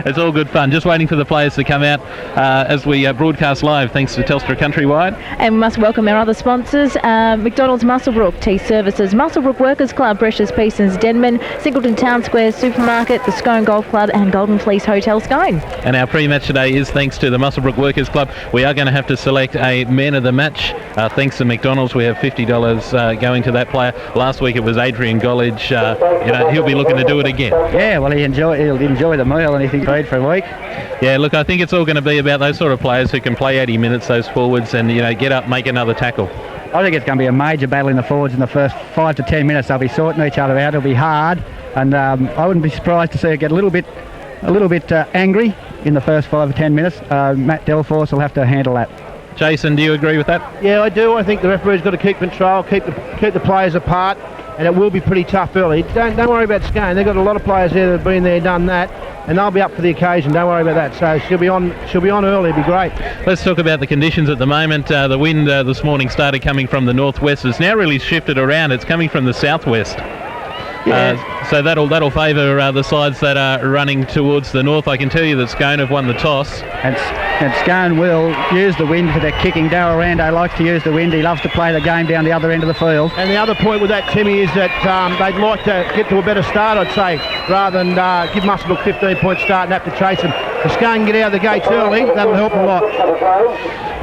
It's all good fun. Just waiting for the players to come out as we broadcast live, thanks to Telstra Countrywide. And we must welcome our other sponsors, McDonald's Muswellbrook, Tea Services, Muswellbrook Workers Club, Precious Peasons, Denman, Singleton Town Square Supermarket, the Scone Golf Club and Golden Fleece Hotel Scone. And our pre-match today is thanks to the Muswellbrook Workers Club. We are going to have to select a man of the match. Thanks to McDonald's, we have $50 going to that player. Last week it was Adrian Gollage. He'll be looking to do it again. Yeah, well, he'll enjoy the meal and he's paid for a week. Yeah, look, I think it's all going to be about those sort of players who can play 80 minutes, those forwards, and get up, make another tackle. I think it's going to be a major battle in the forwards in the first 5 to 10 minutes. They'll be sorting each other out. It'll be hard, and I wouldn't be surprised to see it get a little bit angry in the first 5 to 10 minutes. Matt Delforce will have to handle that. Jason, do you agree with that? Yeah, I do. I think the referee's got to keep control, keep the players apart, and it will be pretty tough early. Don't worry about Scone. They've got a lot of players there that have been there, done that, and they'll be up for the occasion. Don't worry about that. So she'll be on early. It'll be great. Let's talk about the conditions at the moment. The wind this morning started coming from the northwest. It's now really shifted around. It's coming from the southwest. Yeah. So that'll favour the sides that are running towards the north. I can tell you that Scone have won the toss. And Scone will use the wind for their kicking. Darrell Rando likes to use the wind. He loves to play the game down the other end of the field. And the other point with that, Timmy, is that they'd like to get to a better start, I'd say, rather than give Muswellbrook 15-point start and have to chase them. If Scone can get out of the gates early, that'll help a lot.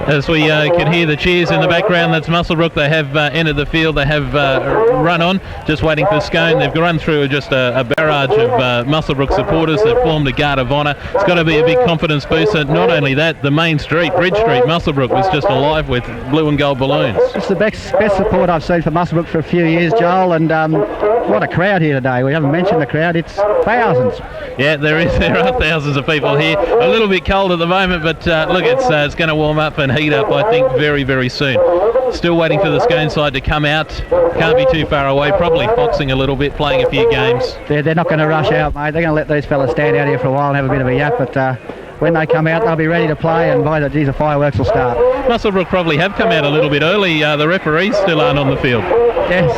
As we can hear the cheers in the background, that's Muswellbrook. They have entered the field. They have run on, just waiting for Scone. They've run through just a barrage of Muswellbrook supporters. They've formed a guard of honour. It's got to be a big confidence booster. Not only that, the main street, Bridge Street, Muswellbrook, was just alive with blue and gold balloons. It's the best support I've seen for Muswellbrook for a few years, Joel, and what a crowd here today. We haven't mentioned the crowd. It's thousands. Yeah, there are thousands of people here. A little bit cold at the moment, but look, it's going to warm up and heat up, I think, very, very soon. Still waiting for the Scone side to come out. Can't be too far away, probably foxing a little bit, playing a few games. They're not going to rush out, mate. They're going to let these fellas stand out here for a while and have a bit of a yap, but when they come out, they'll be ready to play, and by the fireworks will start. Muswellbrook probably have come out a little bit early. The referees still aren't on the field. Yes.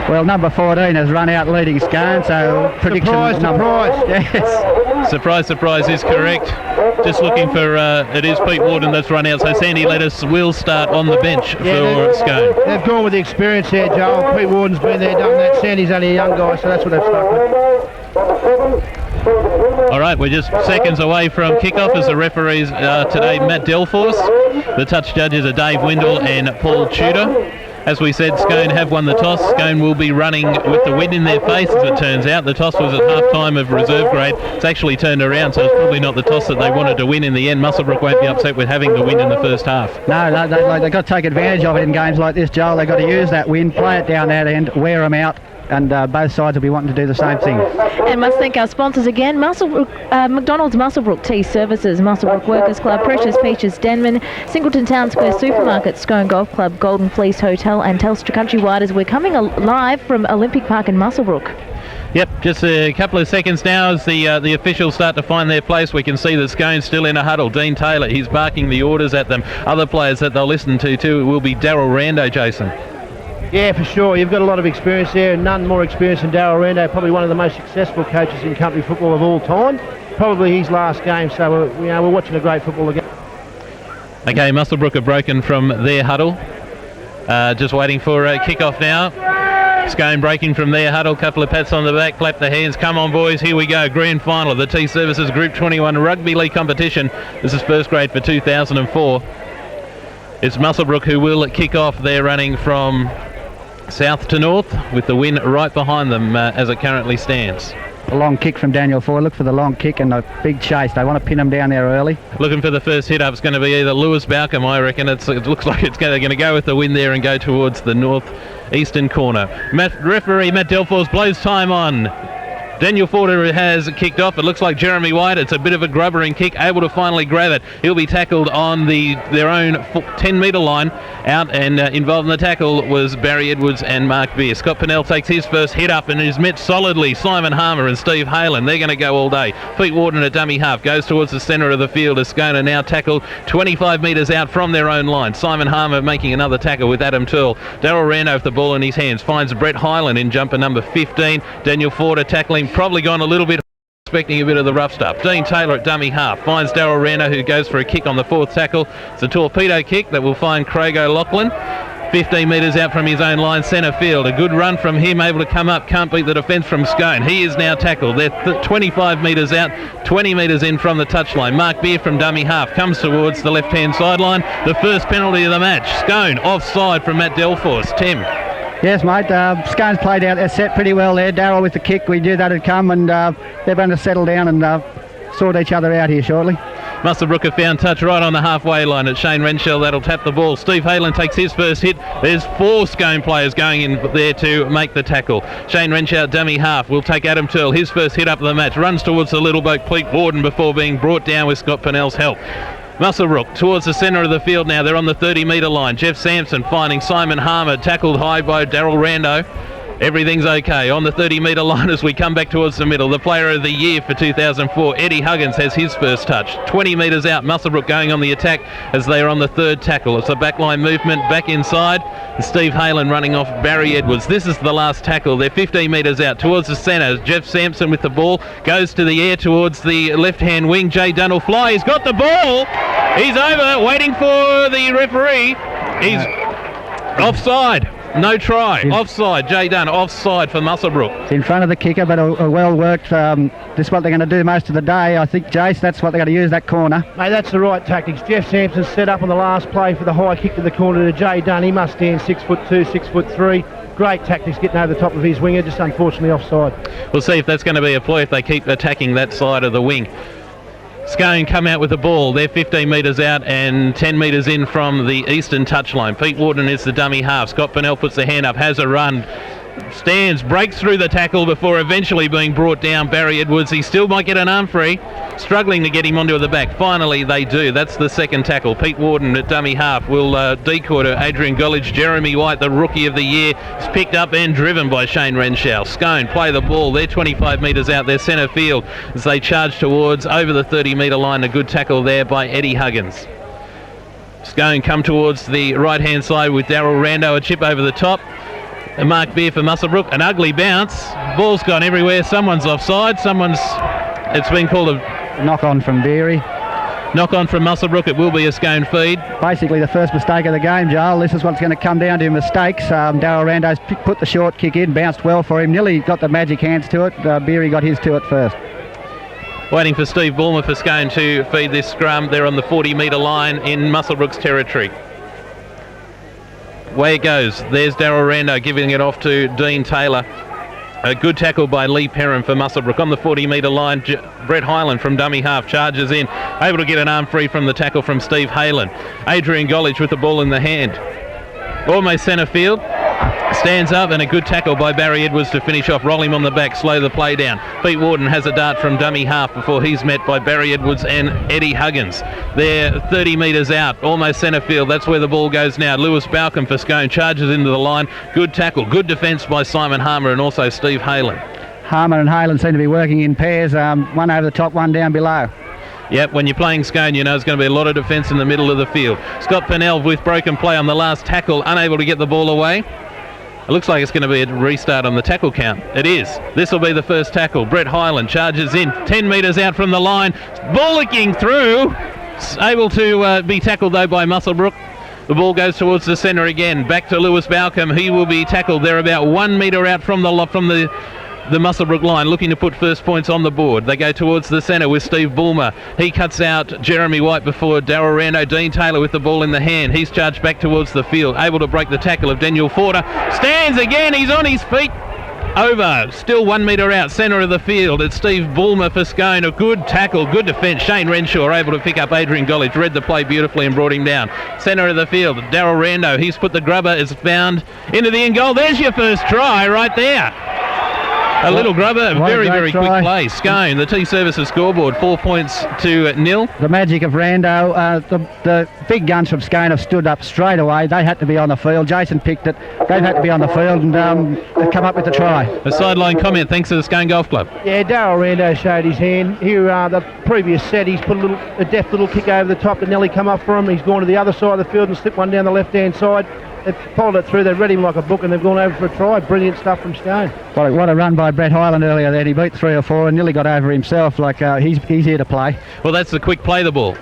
Well, number 14 has run out leading Scone, so prediction... Surprise. Yes. Surprise is correct. Just looking for... it is Pete Worden that's run out, so Sandy Lettuce will start on the bench for Scone. They've gone with the experience there, Joel. Pete Warden's been there, done that. Sandy's only a young guy, so that's what they've stuck with. All right, we're just seconds away from kickoff as the referees today, Matt Delforce. The touch judges are Dave Windle and Paul Tudor. As we said, Scone have won the toss. Scone will be running with the wind in their face, as it turns out. The toss was at half-time of reserve grade. It's actually turned around, so it's probably not the toss that they wanted to win in the end. Muswellbrook won't be upset with having the wind in the first half. No, they've got to take advantage of it in games like this, Joel. They've got to use that wind, play it down that end, wear them out, and both sides will be wanting to do the same thing. And must thank our sponsors again, McDonald's Muswellbrook Tea Services, Muswellbrook Workers Club, Precious Peasons, Denman, Singleton Town Square Supermarket, Scone Golf Club, Golden Fleece Hotel and Telstra Countrywide, as we're coming live from Olympic Park in Muswellbrook. Yep, just a couple of seconds now as the officials start to find their place. We can see that Scone's still in a huddle. Dean Taylor, he's barking the orders at them. Other players that they'll listen to too will be Darrell Rando, Jason. Yeah, for sure. You've got a lot of experience there, and none more experienced than Darrell Rando, probably one of the most successful coaches in country football of all time. Probably his last game, so we're watching a great football again. Okay, Muswellbrook have broken from their huddle. Just waiting for a kick-off now. Scone breaking from their huddle, couple of pats on the back, clap the hands. Come on, boys, here we go. Grand final of the Tea Services Group 21 Rugby League competition. This is first grade for 2004. It's Muswellbrook who will kick off. They're running from south to north with the wind right behind them as it currently stands. A long kick from Daniel Ford. Look for the long kick and a big chase. They want to pin them down there early. Looking for the first hit up. It's going to be either Lewis Balcom, I reckon. It looks like it's going to go with the wind there and go towards the north-eastern corner. Referee Matt Delforce blows time on. Daniel Forder has kicked off. It looks like Jeremy White. It's a bit of a grubbering kick, able to finally grab it. He'll be tackled on their own 10-metre line out, and involved in the tackle was Barry Edwards and Markby. Scott Piniella takes his first hit up and is met solidly. Simon Harmer and Steve Halen, they're going to go all day. Pete Worden at dummy half goes towards the centre of the field as Scone are now tackled 25 metres out from their own line. Simon Harmer making another tackle with Adam Turl. Darrell Rando with the ball in his hands finds Brett Hyland in jumper number 15. Daniel Forder tackling, probably gone a little bit expecting a bit of the rough stuff. Dean Taylor at dummy half finds Darrell Rando, who goes for a kick on the 4th tackle. It's a torpedo kick that will find Craig O'Loughlin 15 metres out from his own line, centre field. A good run from him, able to come up, can't beat the defence from Scone. He is now tackled. They're 25 metres out, 20 metres in from the touchline. Markby from dummy half comes towards the left-hand sideline. The first penalty of the match. Scone offside from Matt Delforce. Tim. Yes, mate. Scone's played out their set pretty well there. Darrell with the kick. We knew that had come, and they're going to settle down and sort each other out here shortly. Muswellbrook have found touch right on the halfway line at Shane Renshaw. That'll tap the ball. Steve Halen takes his first hit. There's 4 Scone players going in there to make the tackle. Shane Renshaw, dummy half, will take Adam Turl. His first hit up of the match. Runs towards the little boat, Pete Worden, before being brought down with Scott Pinnell's help. Muswellbrook towards the centre of the field now. They're on the 30-metre line. Jeff Sampson finding Simon Harmer, tackled high by Darrell Rando. Everything's okay on the 30-metre line as we come back towards the middle. The player of the year for 2004, Eddie Huggins, has his first touch. 20 metres out, Muswellbrook going on the attack as they are on the 3rd tackle. It's a backline movement back inside. Steve Halen running off Barry Edwards. This is the last tackle. They're 15 metres out towards the centre. Jeff Sampson with the ball goes to the air towards the left-hand wing. Jay Dunn will fly. He's got the ball. He's over, waiting for the referee. He's offside. No try. Offside. Jay Dunn offside for Muswellbrook. It's in front of the kicker, but a well worked. This is what they're going to do most of the day. I think, Jace, that's what they're going to use, that corner. Mate, that's the right tactics. Jeff Sampson set up on the last play for the high kick to the corner to Jay Dunn. He must stand 6'2", 6'3". Great tactics getting over the top of his winger, just unfortunately offside. We'll see if that's going to be a ploy if they keep attacking that side of the wing. Scone come out with the ball. They're 15 metres out and 10 metres in from the eastern touchline. Pete Worden is the dummy half. Scott Pinnell puts the hand up, has a run. Stands, breaks through the tackle before eventually being brought down. Barry Edwards, he still might get an arm free. Struggling to get him onto the back. Finally they do. That's the 2nd tackle. Pete Worden at dummy half will decoy to Adrian Gullidge. Jeremy White, the rookie of the year, is picked up and driven by Shane Renshaw. Scone play the ball. They're 25 metres out. They're centre field as they charge towards over the 30-metre line. A good tackle there by Eddie Huggins. Scone come towards the right-hand side with Darrell Rando. A chip over the top. Markby for Muswellbrook, an ugly bounce. Ball's gone everywhere. Someone's offside. It's been called a knock-on from Beery. Knock-on from Muswellbrook. It will be a Scone feed. Basically the first mistake of the game, Joel. This is what's going to come down to mistakes. Darrell Rando's put the short kick in, bounced well for him. Nearly got the magic hands to it. Beery got his to it first. Waiting for Steve Bulmer for Scone to feed this scrum. They're on the 40-metre line in Muswellbrook's territory. Way it goes. There's Darrell Rando giving it off to Dean Taylor. A good tackle by Lee Perrin for Muswellbrook. On the 40-metre line, Brett Hyland from dummy half charges in. Able to get an arm free from the tackle from Steve Halen. Adrian Gullidge with the ball in the hand. Almost centre field. Stands up and a good tackle by Barry Edwards to finish off. Roll him on the back, slow the play down. Pete Worden has a dart from dummy half before he's met by Barry Edwards and Eddie Huggins. They're 30 metres out, almost centre field. That's where the ball goes now. Lewis Balcom for Scone charges into the line. Good tackle, good defence by Simon Harmer and also Steve Halen. Harmer and Halen seem to be working in pairs, one over the top, one down below. Yep, when you're playing Scone, you know there's going to be a lot of defence in the middle of the field. Scott Pinnell with broken play on the last tackle, unable to get the ball away. It looks like it's going to be a restart on the tackle count. It is. This will be the first tackle. Brett Hyland charges in, 10 metres out from the line. Bollocking through. Able to be tackled though by Muswellbrook. The ball goes towards the centre again. Back to Lewis Balcom. He will be tackled. They're about 1 metre out from the Muswellbrook line, looking to put first points on the board. They go towards the centre with Steve Bulmer. He cuts out Jeremy White before Darrell Rando. Dean Taylor with the ball in the hand. He's charged back towards the field, able to break the tackle of Daniel Forder. Stands again, he's on his feet. Over, still 1 metre out, centre of the field. It's Steve Bulmer for Scone. A good tackle, good defence. Shane Renshaw able to pick up Adrian Gullidge, read the play beautifully and brought him down. Centre of the field, Darrell Rando. He's put the grubber, is found into the end goal. There's your first try right there. A little grubber, very quick play. Scone, the T-Services scoreboard, 4 points to 0. The magic of Rando. The big guns from Scone have stood up straight away. They had to be on the field. Jason picked it. They've had to be on the field and they've come up with the try. A sideline comment, thanks to the Scone Golf Club. Yeah, Darrell Rando showed his hand. Here, the previous set, he's put a deft little kick over the top to nearly come up for him. He's gone to the other side of the field and slipped one down the left-hand side. they've followed it through, they've read him like a book, and they've gone over for a try. Brilliant stuff from Scone. What a run by Brett Hyland earlier there. He beat 3 or 4 and nearly got over himself. He's here to play. Well, that's the quick play the ball.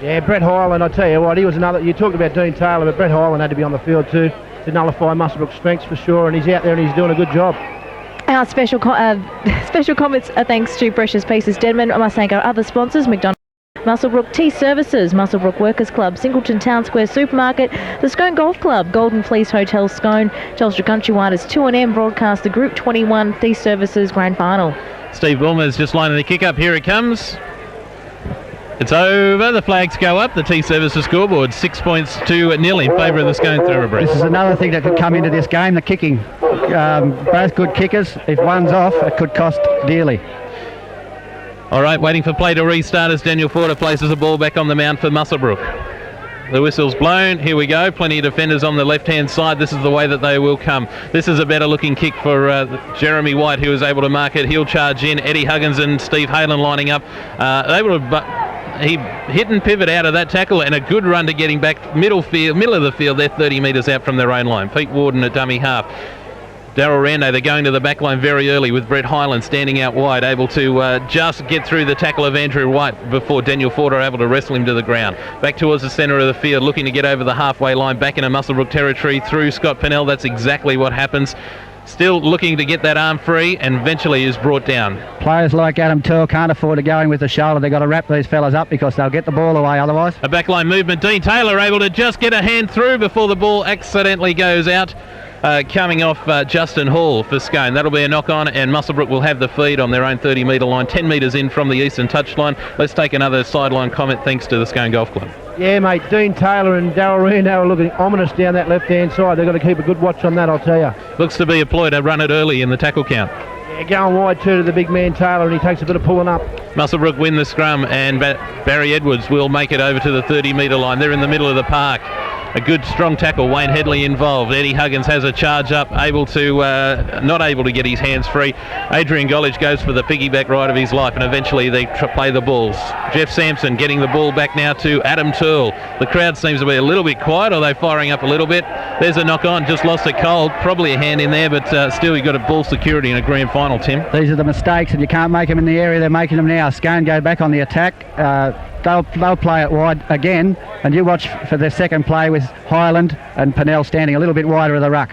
Yeah, Brett Hyland, I tell you what, he was another. You talked about Dean Taylor, but Brett Hyland had to be on the field too to nullify Muswellbrook's strengths for sure, and he's out there and he's doing a good job. Our special comments are thanks to Precious Pieces Denman. I must thank our other sponsors, McDonald's, Muswellbrook Tea Services, Muswellbrook Workers Club, Singleton Town Square Supermarket, the Scone Golf Club, Golden Fleece Hotel Scone, Telstra Countrywide as 2&M broadcast the Group 21 Tea Services Grand Final. Steve Bulmer's just lining the kick up. Here it comes. It's over. The flags go up. The Tea Services scoreboard 6 points to 0 in favour of the Scone Thoroughbred. This is another thing that could come into this game, the kicking. Both good kickers. If one's off, it could cost dearly. All right, waiting for play to restart as Daniel Forder places the ball back on the mound for Muswellbrook. The whistle's blown. Here we go. Plenty of defenders on the left-hand side. This is the way that they will come. This is a better-looking kick for Jeremy White, who was able to mark it. He'll charge in. Eddie Huggins and Steve Halen lining up. He hit and pivot out of that tackle, and a good run to getting back middle of the field. They're 30 metres out from their own line. Pete Worden at dummy half. Darrell Rando, they're going to the back line very early with Brett Hyland standing out wide, able to just get through the tackle of Andrew White before Daniel Ford are able to wrestle him to the ground. Back towards the centre of the field, looking to get over the halfway line, back into Muswellbrook territory through Scott Piniella. That's exactly what happens. Still looking to get that arm free, and eventually is brought down. Players like Adam Turl can't afford to go in with the shoulder. They've got to wrap these fellas up because they'll get the ball away otherwise. A backline movement. Dean Taylor able to just get a hand through before the ball accidentally goes out. Coming off Justin Hall for Scone. That'll be a knock on, and Muswellbrook will have the feed on their own 30 metre line, 10 metres in from the eastern touchline. Let's take another sideline comment thanks to the Scone Golf Club. Yeah, mate, Dean Taylor and Darrell Rando are looking ominous down that left-hand side. They've got to keep a good watch on that, I'll tell you. Looks to be a ploy to run it early in the tackle count. Yeah, going wide too to the big man Taylor, and he takes a bit of pulling up. Muswellbrook win the scrum, and Barry Edwards will make it over to the 30 metre line. They're in the middle of the park. A good strong tackle, Wayne Headley involved. Eddie Huggins has a charge up, not able to get his hands free. Adrian Golich goes for the piggyback ride of his life, and eventually they play the balls. Jeff Sampson getting the ball back now to Adam Turl. The crowd seems to be a little bit quiet, although firing up a little bit. There's a knock on, just lost a cold, probably a hand in there, but still you've got a ball security in a grand final, Tim. These are the mistakes, and you can't make them in the area they're making them now. Scone go back on the attack. They'll play it wide again, and you watch for their second play with Hyland and Piniella standing a little bit wider of the ruck.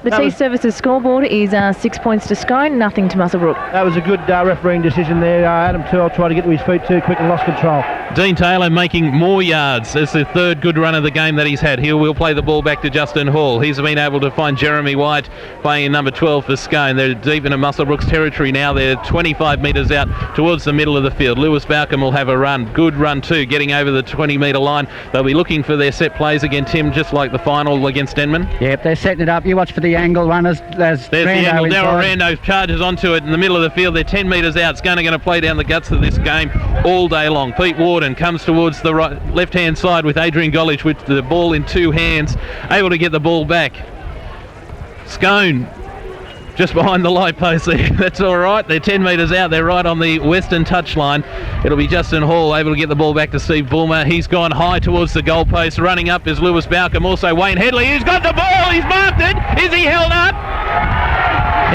The Tea Services scoreboard is 6 points to Scone, nothing to Muswellbrook. That was a good refereeing decision there. Adam Turl tried to get to his feet too quick and lost control. Dean Taylor making more yards. It's the third good run of the game that he's had. He will play the ball back to Justin Hall. He's been able to find Jeremy White playing in number 12 for Scone. They're deep into Muswellbrook's territory now. They're 25 metres out towards the middle of the field. Lewis Balcom will have a run. Good run too, getting over the 20 metre line. They'll be looking for their set plays again, Tim, just like the final against Denman. Yep, they're setting it up. You watch for the angle runners. There's the angle. Darrell Rando charges onto it in the middle of the field. They're 10 metres out. Scone are going to play down the guts of this game all day long. Pete Worden comes towards the left-hand side with Adrian Golich with the ball in two hands, able to get the ball back. Scone just behind the light post there. That's all right. They're 10 metres out. They're right on the western touchline. It'll be Justin Hall able to get the ball back to Steve Bulmer. He's gone high towards the goalpost. Running up is Lewis Balcom. Also Wayne Headley, who's got the ball. He's marked it. Is he held up?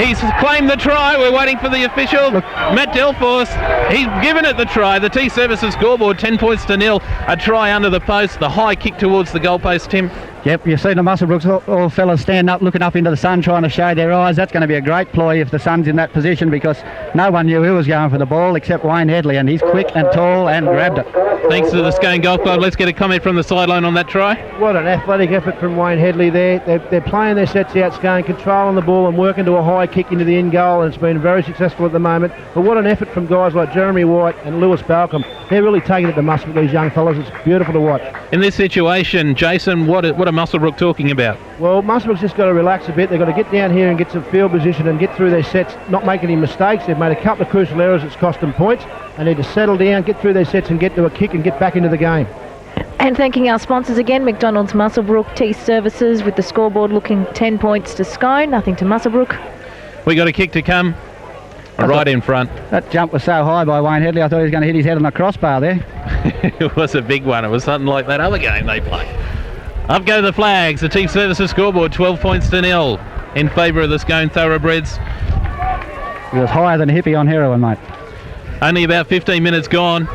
He's claimed the try. We're waiting for the official. Matt Delforce, he's given it the try. The Tea Services scoreboard 10 points to 0. A try under the post. The high kick towards the goalpost, Tim. Yep, you've seen the Muswellbrooks, all fellas stand up, looking up into the sun, trying to shade their eyes. That's going to be a great ploy if the sun's in that position, because no one knew who was going for the ball except Wayne Headley, and he's quick and tall and grabbed it. Thanks to the Scone Golf Club. Let's get a comment from the sideline on that try. What an athletic effort from Wayne Headley there. They're playing their sets out, Scone, controlling the ball and working to a high kick into the end goal, and it's been very successful at the moment. But what an effort from guys like Jeremy White and Lewis Balcom. They're really taking it to Muswellbrook, these young fellas. It's beautiful to watch. In this situation, Jason, what are Muswellbrook talking about? Well, Muswellbrook's just got to relax a bit. They've got to get down here and get some field position and get through their sets, not make any mistakes. They've made a couple of crucial errors that's cost them points. They need to settle down, get through their sets and get to a kick and get back into the game. And thanking our sponsors again, McDonald's, Muswellbrook, Tea Services, with the scoreboard looking 10 points to Scone, nothing to Muswellbrook. We got a kick to come. Right in front. That jump was so high by Wayne Headley, I thought he was going to hit his head on the crossbar there. It was a big one. It was something like that other game they played. Up go the flags. The Chief Services scoreboard, 12 points to 0 in favour of the Scone Thoroughbreds. He was higher than a hippie on heroin, mate. Only about 15 minutes gone.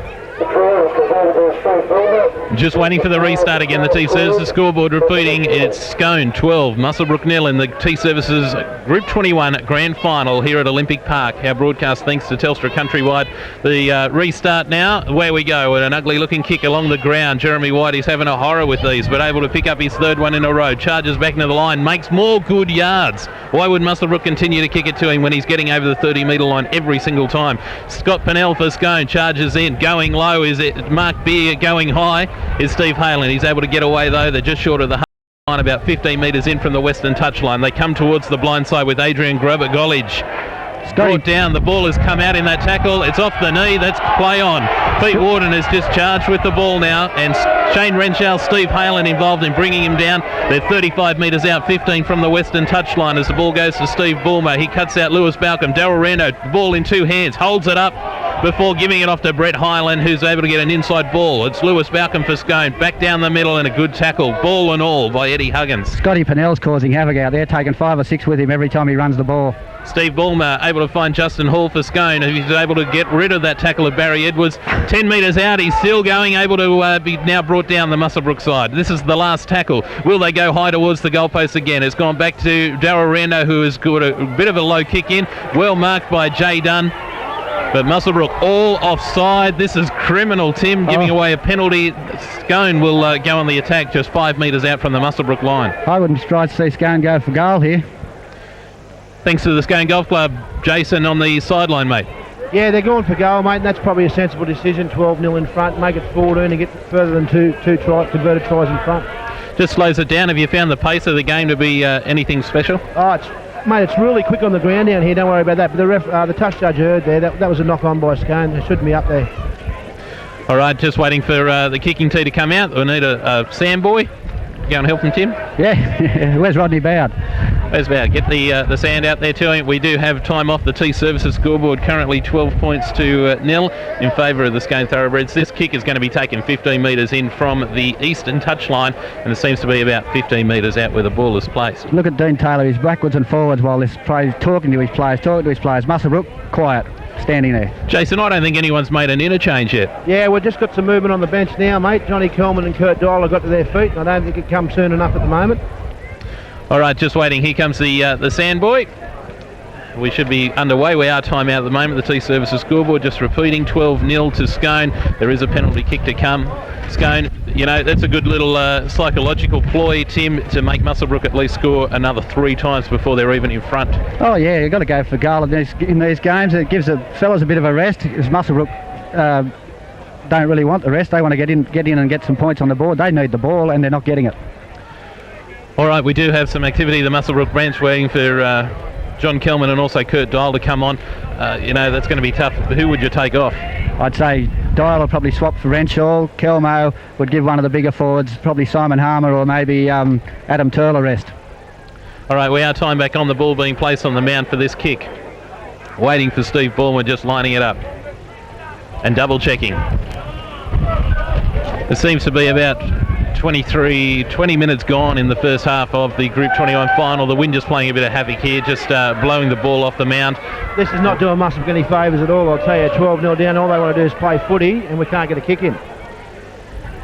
Just waiting for the restart again. The T-Services scoreboard repeating. It's Scone 12, Muswellbrook 0 in the T-Services Group 21 Grand Final here at Olympic Park. Our broadcast thanks to Telstra Countrywide. The restart now. Away we go with an ugly looking kick along the ground. Jeremy White is having a horror with these, but able to pick up his third one in a row. Charges back into the line, makes more good yards. Why would Muswellbrook continue to kick it to him when he's getting over the 30-metre line every single time? Scott Piniella for Scone charges in. Going low is it Markby, going high is Steve Halen. He's able to get away though. They're just short of the line, about 15 metres in from the western touchline. They come towards the blind side with Adrian Grubber-Gollage. Brought down, the ball has come out in that tackle. It's off the knee, that's play on. Pete Worden is just charged with the ball now, and Shane Renshaw, Steve Halen involved in bringing him down. They're 35 metres out, 15 from the western touchline as the ball goes to Steve Bulmer. He cuts out Lewis Balcom. Darrell Renault, ball in two hands, holds it up before giving it off to Brett Hyland, who's able to get an inside ball. It's Lewis Balcom for Scone, back down the middle and a good tackle, ball and all by Eddie Huggins. Scotty Pinnell's causing havoc out there, taking 5 or 6 with him every time he runs the ball. Steve Bulmer able to find Justin Hall for Scone, who's able to get rid of that tackle of Barry Edwards. 10 metres out, he's still going, able to be now brought down the Muswellbrook side. This is the last tackle. Will they go high towards the goalpost again? It's gone back to Darrell Rando, who has got a bit of a low kick in. Well marked by Jay Dunn. But Muswellbrook all offside. This is criminal, Tim, giving away a penalty. Scone will go on the attack just 5 metres out from the Muswellbrook line. I wouldn't be surprised to see Scone go for goal here. Thanks to the Scone Golf Club. Jason on the sideline, mate. Yeah, they're going for goal, mate, and that's probably a sensible decision. 12-0 in front, make it 14 and get further than two converted tries in front. Just slows it down. Have you found the pace of the game to be anything special? Oh, it's really quick on the ground down here, don't worry about that. But the touch judge heard there, that was a knock-on by Scone. They shouldn't be up there. All right, just waiting for the kicking tee to come out. We need a sand boy. Go and help him, Tim. Yeah, where's Rodney Bowd? Where's Bowd? Get the sand out there to him. We do have time off the T-Services scoreboard, currently 12 points to 0 in favour of the Scone Thoroughbreds. This kick is going to be taken 15 metres in from the eastern touchline, and it seems to be about 15 metres out where the ball is placed. Look at Dean Taylor, he's backwards and forwards while this player's talking to his players. Muswellbrook, quiet, standing there. Jason, I don't think anyone's made an interchange yet. Yeah, we've just got some movement on the bench now, mate. Johnny Kalman and Kurt Darrell have got to their feet, and I don't think it comes soon enough at the moment. All right, just waiting. Here comes the sand boy. We should be underway. We are time out at the moment. The T-Services scoreboard just repeating, 12-0 to Scone. There is a penalty kick to come. Scone, you know, that's a good little psychological ploy, Tim, to make Muswellbrook at least score another 3 times before they're even in front. Oh yeah, you've got to go for goal in these games. It gives the fellas a bit of a rest, because Muswellbrook don't really want the rest. They want to get in and get some points on the board. They need the ball and they're not getting it. All right, we do have some activity. The Muswellbrook branch waiting for John Kelman and also Kurt Darrell to come on. You know, that's going to be tough. Who would you take off? I'd say Darrell will probably swap for Renshaw. Kelmo would give one of the bigger forwards, probably Simon Harmer or maybe Adam Turler rest. All right, we are time back on. The ball being placed on the mound for this kick. Waiting for Steve Bulmer, just lining it up and double checking. It seems to be about 20 minutes gone in the first half of the Group 21 final. The wind just playing a bit of havoc here, just blowing the ball off the mound. This is not doing Muswellbrook any favours at all, I'll tell you. 12-0 down, all they want to do is play footy, and we can't get a kick in.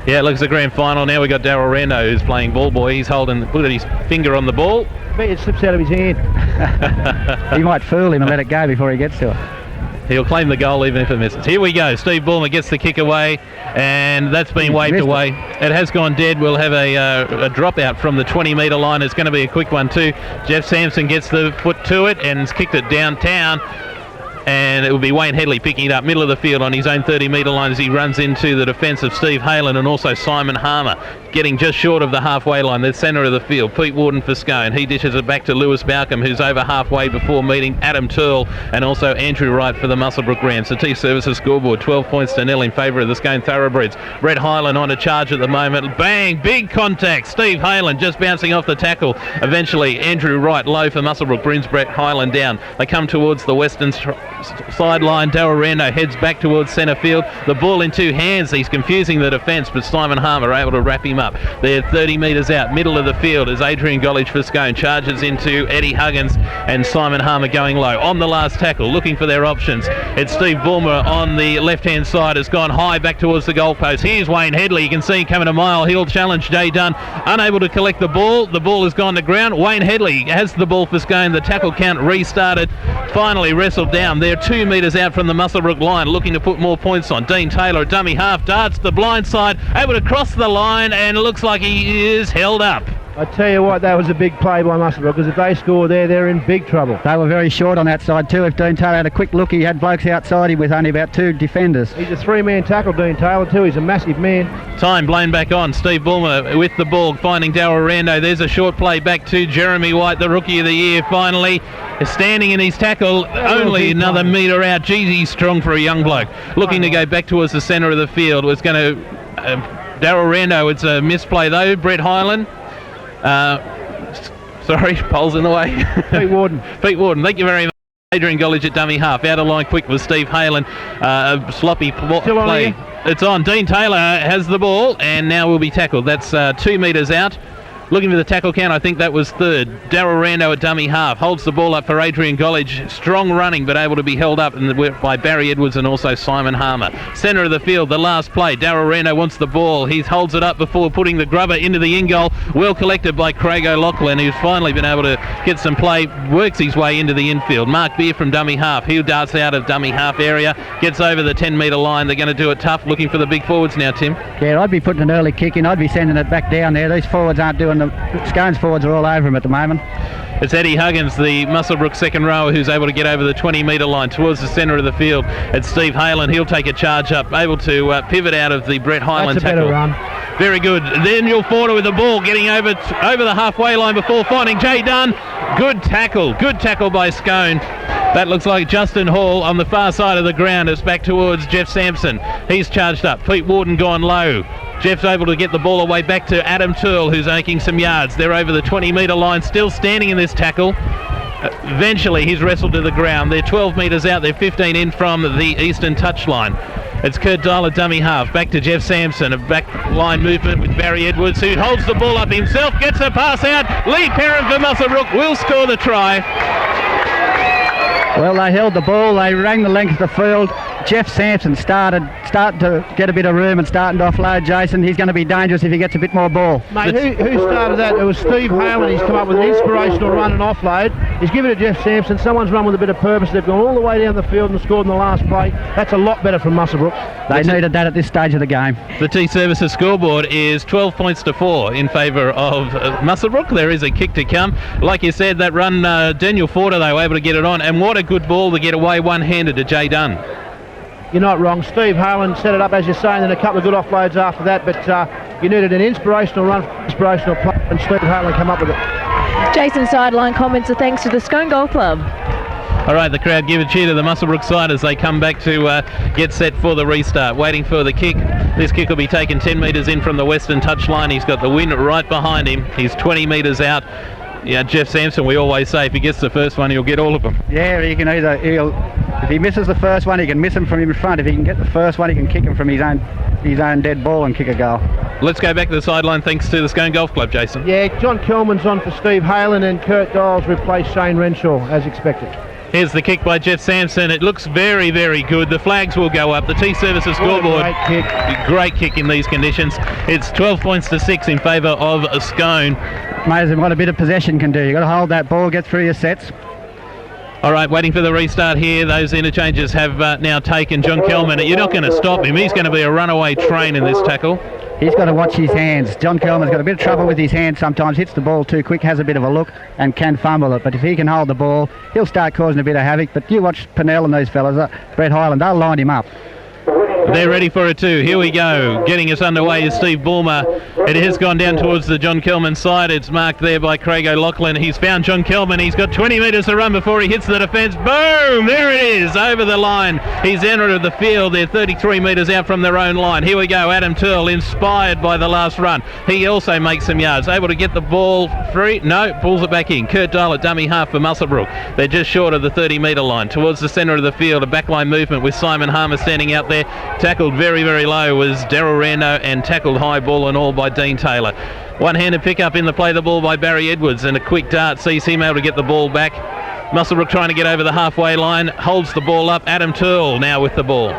Yeah, it looks the grand final now. We've got Darrell Rando, who's playing ball boy. He's put his finger on the ball. It slips out of his hand. He might fool him and let it go before he gets to it. He'll claim the goal even if it misses. Here we go. Steve Bulmer gets the kick away, and that's been waved away. It has gone dead. We'll have a dropout from the 20-metre line. It's going to be a quick one too. Jeff Sampson gets the foot to it and has kicked it downtown. And it will be Wayne Headley picking it up middle of the field on his own 30-metre line as he runs into the defence of Steve Halen and also Simon Harmer, getting just short of the halfway line, the centre of the field. Pete Worden for Scone. He dishes it back to Lewis Balcom, who's over halfway before meeting Adam Turl and also Andrew Wright for the Muswellbrook Rams. The T-Services scoreboard, 12 points to 0 in favour of the Scone Thoroughbreds. Brett Hyland on a charge at the moment. Bang! Big contact. Steve Halen just bouncing off the tackle. Eventually, Andrew Wright low for Muswellbrook brings Brett Hyland down. They come towards the western sideline. Darrell Rando heads back towards centre field. The ball in 2 hands. He's confusing the defence, but Simon Harmer able to wrap him up. up. They're 30 metres out. Middle of the field is Adrian Golich for Scone. Charges into Eddie Huggins and Simon Harmer going low. On the last tackle, looking for their options. It's Steve Bulmer on the left-hand side, has gone high back towards the goalpost. Here's Wayne Headley. You can see him coming a mile. He'll challenge Jay Dunn. Unable to collect the ball. The ball has gone to ground. Wayne Headley has the ball for Scone. The tackle count restarted. Finally wrestled down. They're 2 metres out from the Muswellbrook line, looking to put more points on. Dean Taylor, dummy half, darts the blind side, able to cross the line, and it looks like he is held up. I tell you what, that was a big play by Muswellbrook, because if they score there, they're in big trouble. They were very short on that side too. If Dean Taylor had a quick look, he had blokes outside him with only about 2 defenders. He's a 3-man tackle, Dean Taylor, too. He's a massive man. Time blown back on. Steve Bulmer with the ball, finding Darrell Rando. There's a short play back to Jeremy White, the Rookie of the Year, finally. Is standing in his tackle, only another metre out. Geez, he's strong for a young bloke. Looking to go back towards the centre of the field. Was going to... Darrell Rando, it's a misplay though. Brett Hyland. Sorry, pole's in the way. Pete Worden. Pete Worden, thank you very much. Adrian Golich at dummy half. Out of line quick with Steve Halen. A sloppy play. It's on. Dean Taylor has the ball and now will be tackled. That's 2 metres out. Looking for the tackle count, I think that was third. Darrell Rando at dummy half. Holds the ball up for Adrian Golich. Strong running, but able to be held up by Barry Edwards and also Simon Harmer. Centre of the field, the last play. Darrell Rando wants the ball. He holds it up before putting the grubber into the in-goal. Well collected by Craig O'Loughlin, who's finally been able to get some play. Works his way into the infield. Markby from dummy half. He darts out of dummy half area. Gets over the 10-metre line. They're going to do it tough. Looking for the big forwards now, Tim. Yeah, I'd be putting an early kick in. I'd be sending it back down there. These forwards aren't doing Scone's forwards are all over him at the moment. It's Eddie Huggins, the Muswellbrook second rower, who's able to get over the 20-metre line towards the centre of the field. It's Steve Halen. He'll take a charge up, able to pivot out of the Brett Hyland tackle. That's a better run. Very good. Daniel Forder with the ball, getting over the halfway line before finding Jay Dunn. Good tackle by Scone. That looks like Justin Hall on the far side of the ground. It's back towards Jeff Sampson. He's charged up. Pete Worden gone low. Jeff's able to get the ball away back to Adam Turl, who's making some yards. They're over the 20-metre line, still standing in this tackle. Eventually, he's wrestled to the ground. They're 12 metres out. They're 15 in from the eastern touchline. It's Kurt Dial at dummy half. Back to Jeff Sampson. A back line movement with Barry Edwards, who holds the ball up himself, gets a pass out. Lee Perrin for Muswellbrook will score the try. Well, they held the ball. They rang the length of the field. Jeff Sampson starting to get a bit of room and starting to offload Jason. He's going to be dangerous if he gets a bit more ball. Mate, who started that? It was Steve Halen. He's come up with an inspirational run and offload. He's given it to Jeff Sampson. Someone's run with a bit of purpose. They've gone all the way down the field and scored in the last play. That's a lot better from Muswellbrook. They needed that at this stage of the game. The T-Services scoreboard is 12 points to 4 in favour of Muswellbrook. There is a kick to come. Like you said, that run, Daniel Forder, they were able to get it on. And what a good ball to get away one-handed to Jay Dunn. You're not wrong. Steve Halen set it up, as you're saying, and a couple of good offloads after that, but you needed an inspirational run, inspirational play, and Steve Halen come up with it. Jason's sideline comments are thanks to the Scone Golf Club. All right, the crowd give a cheer to the Muswellbrook side as they come back to get set for the restart. Waiting for the kick. This kick will be taken 10 metres in from the western touchline. He's got the wind right behind him. He's 20 metres out. Yeah, Jeff Sampson, we always say if he gets the first one, he'll get all of them. Yeah, if he misses the first one, he can miss him from in front. If he can get the first one, he can kick him from his own dead ball and kick a goal. Let's go back to the sideline thanks to the Scone Golf Club, Jason. Yeah, John Kelman's on for Steve Halen and Kurt Dial's replaced Shane Renshaw, as expected. Here's the kick by Jeff Sampson. It looks very, very good. The flags will go up. The T-Services scoreboard. Great kick in these conditions. It's 12 points to 6 in favour of Scone. Amazing what a bit of possession can do. You've got to hold that ball, get through your sets. All right, waiting for the restart here. Those interchanges have now taken John Kelvin. You're not going to stop him. He's going to be a runaway train in this tackle. He's got to watch his hands. John Kelman's got a bit of trouble with his hands sometimes, hits the ball too quick, has a bit of a look and can fumble it. But if he can hold the ball, he'll start causing a bit of havoc. But you watch Piniella and these fellas, Brett Hyland, they'll line him up. They're ready for it too. Here we go. Getting us underway is Steve Bulmer. It has gone down towards the John Kelman side. It's marked there by Craig O'Loughlin. He's found John Kelman. He's got 20 metres to run before he hits the defence. Boom! There it is, over the line. He's entered the field. They're 33 metres out from their own line. Here we go. Adam Turl, inspired by the last run. He also makes some yards. Able to get the ball free. No, pulls it back in. Kurt Dial at dummy half for Muswellbrook. They're just short of the 30-metre line. Towards the centre of the field, a backline movement with Simon Harmer standing out there Tackled very, very low was Darrell Renault, and tackled high ball and all by Dean Taylor. One-handed pick-up in the play the ball by Barry Edwards, and a quick dart sees him able to get the ball back. Muswellbrook trying to get over the halfway line, holds the ball up. Adam Turl now with the ball.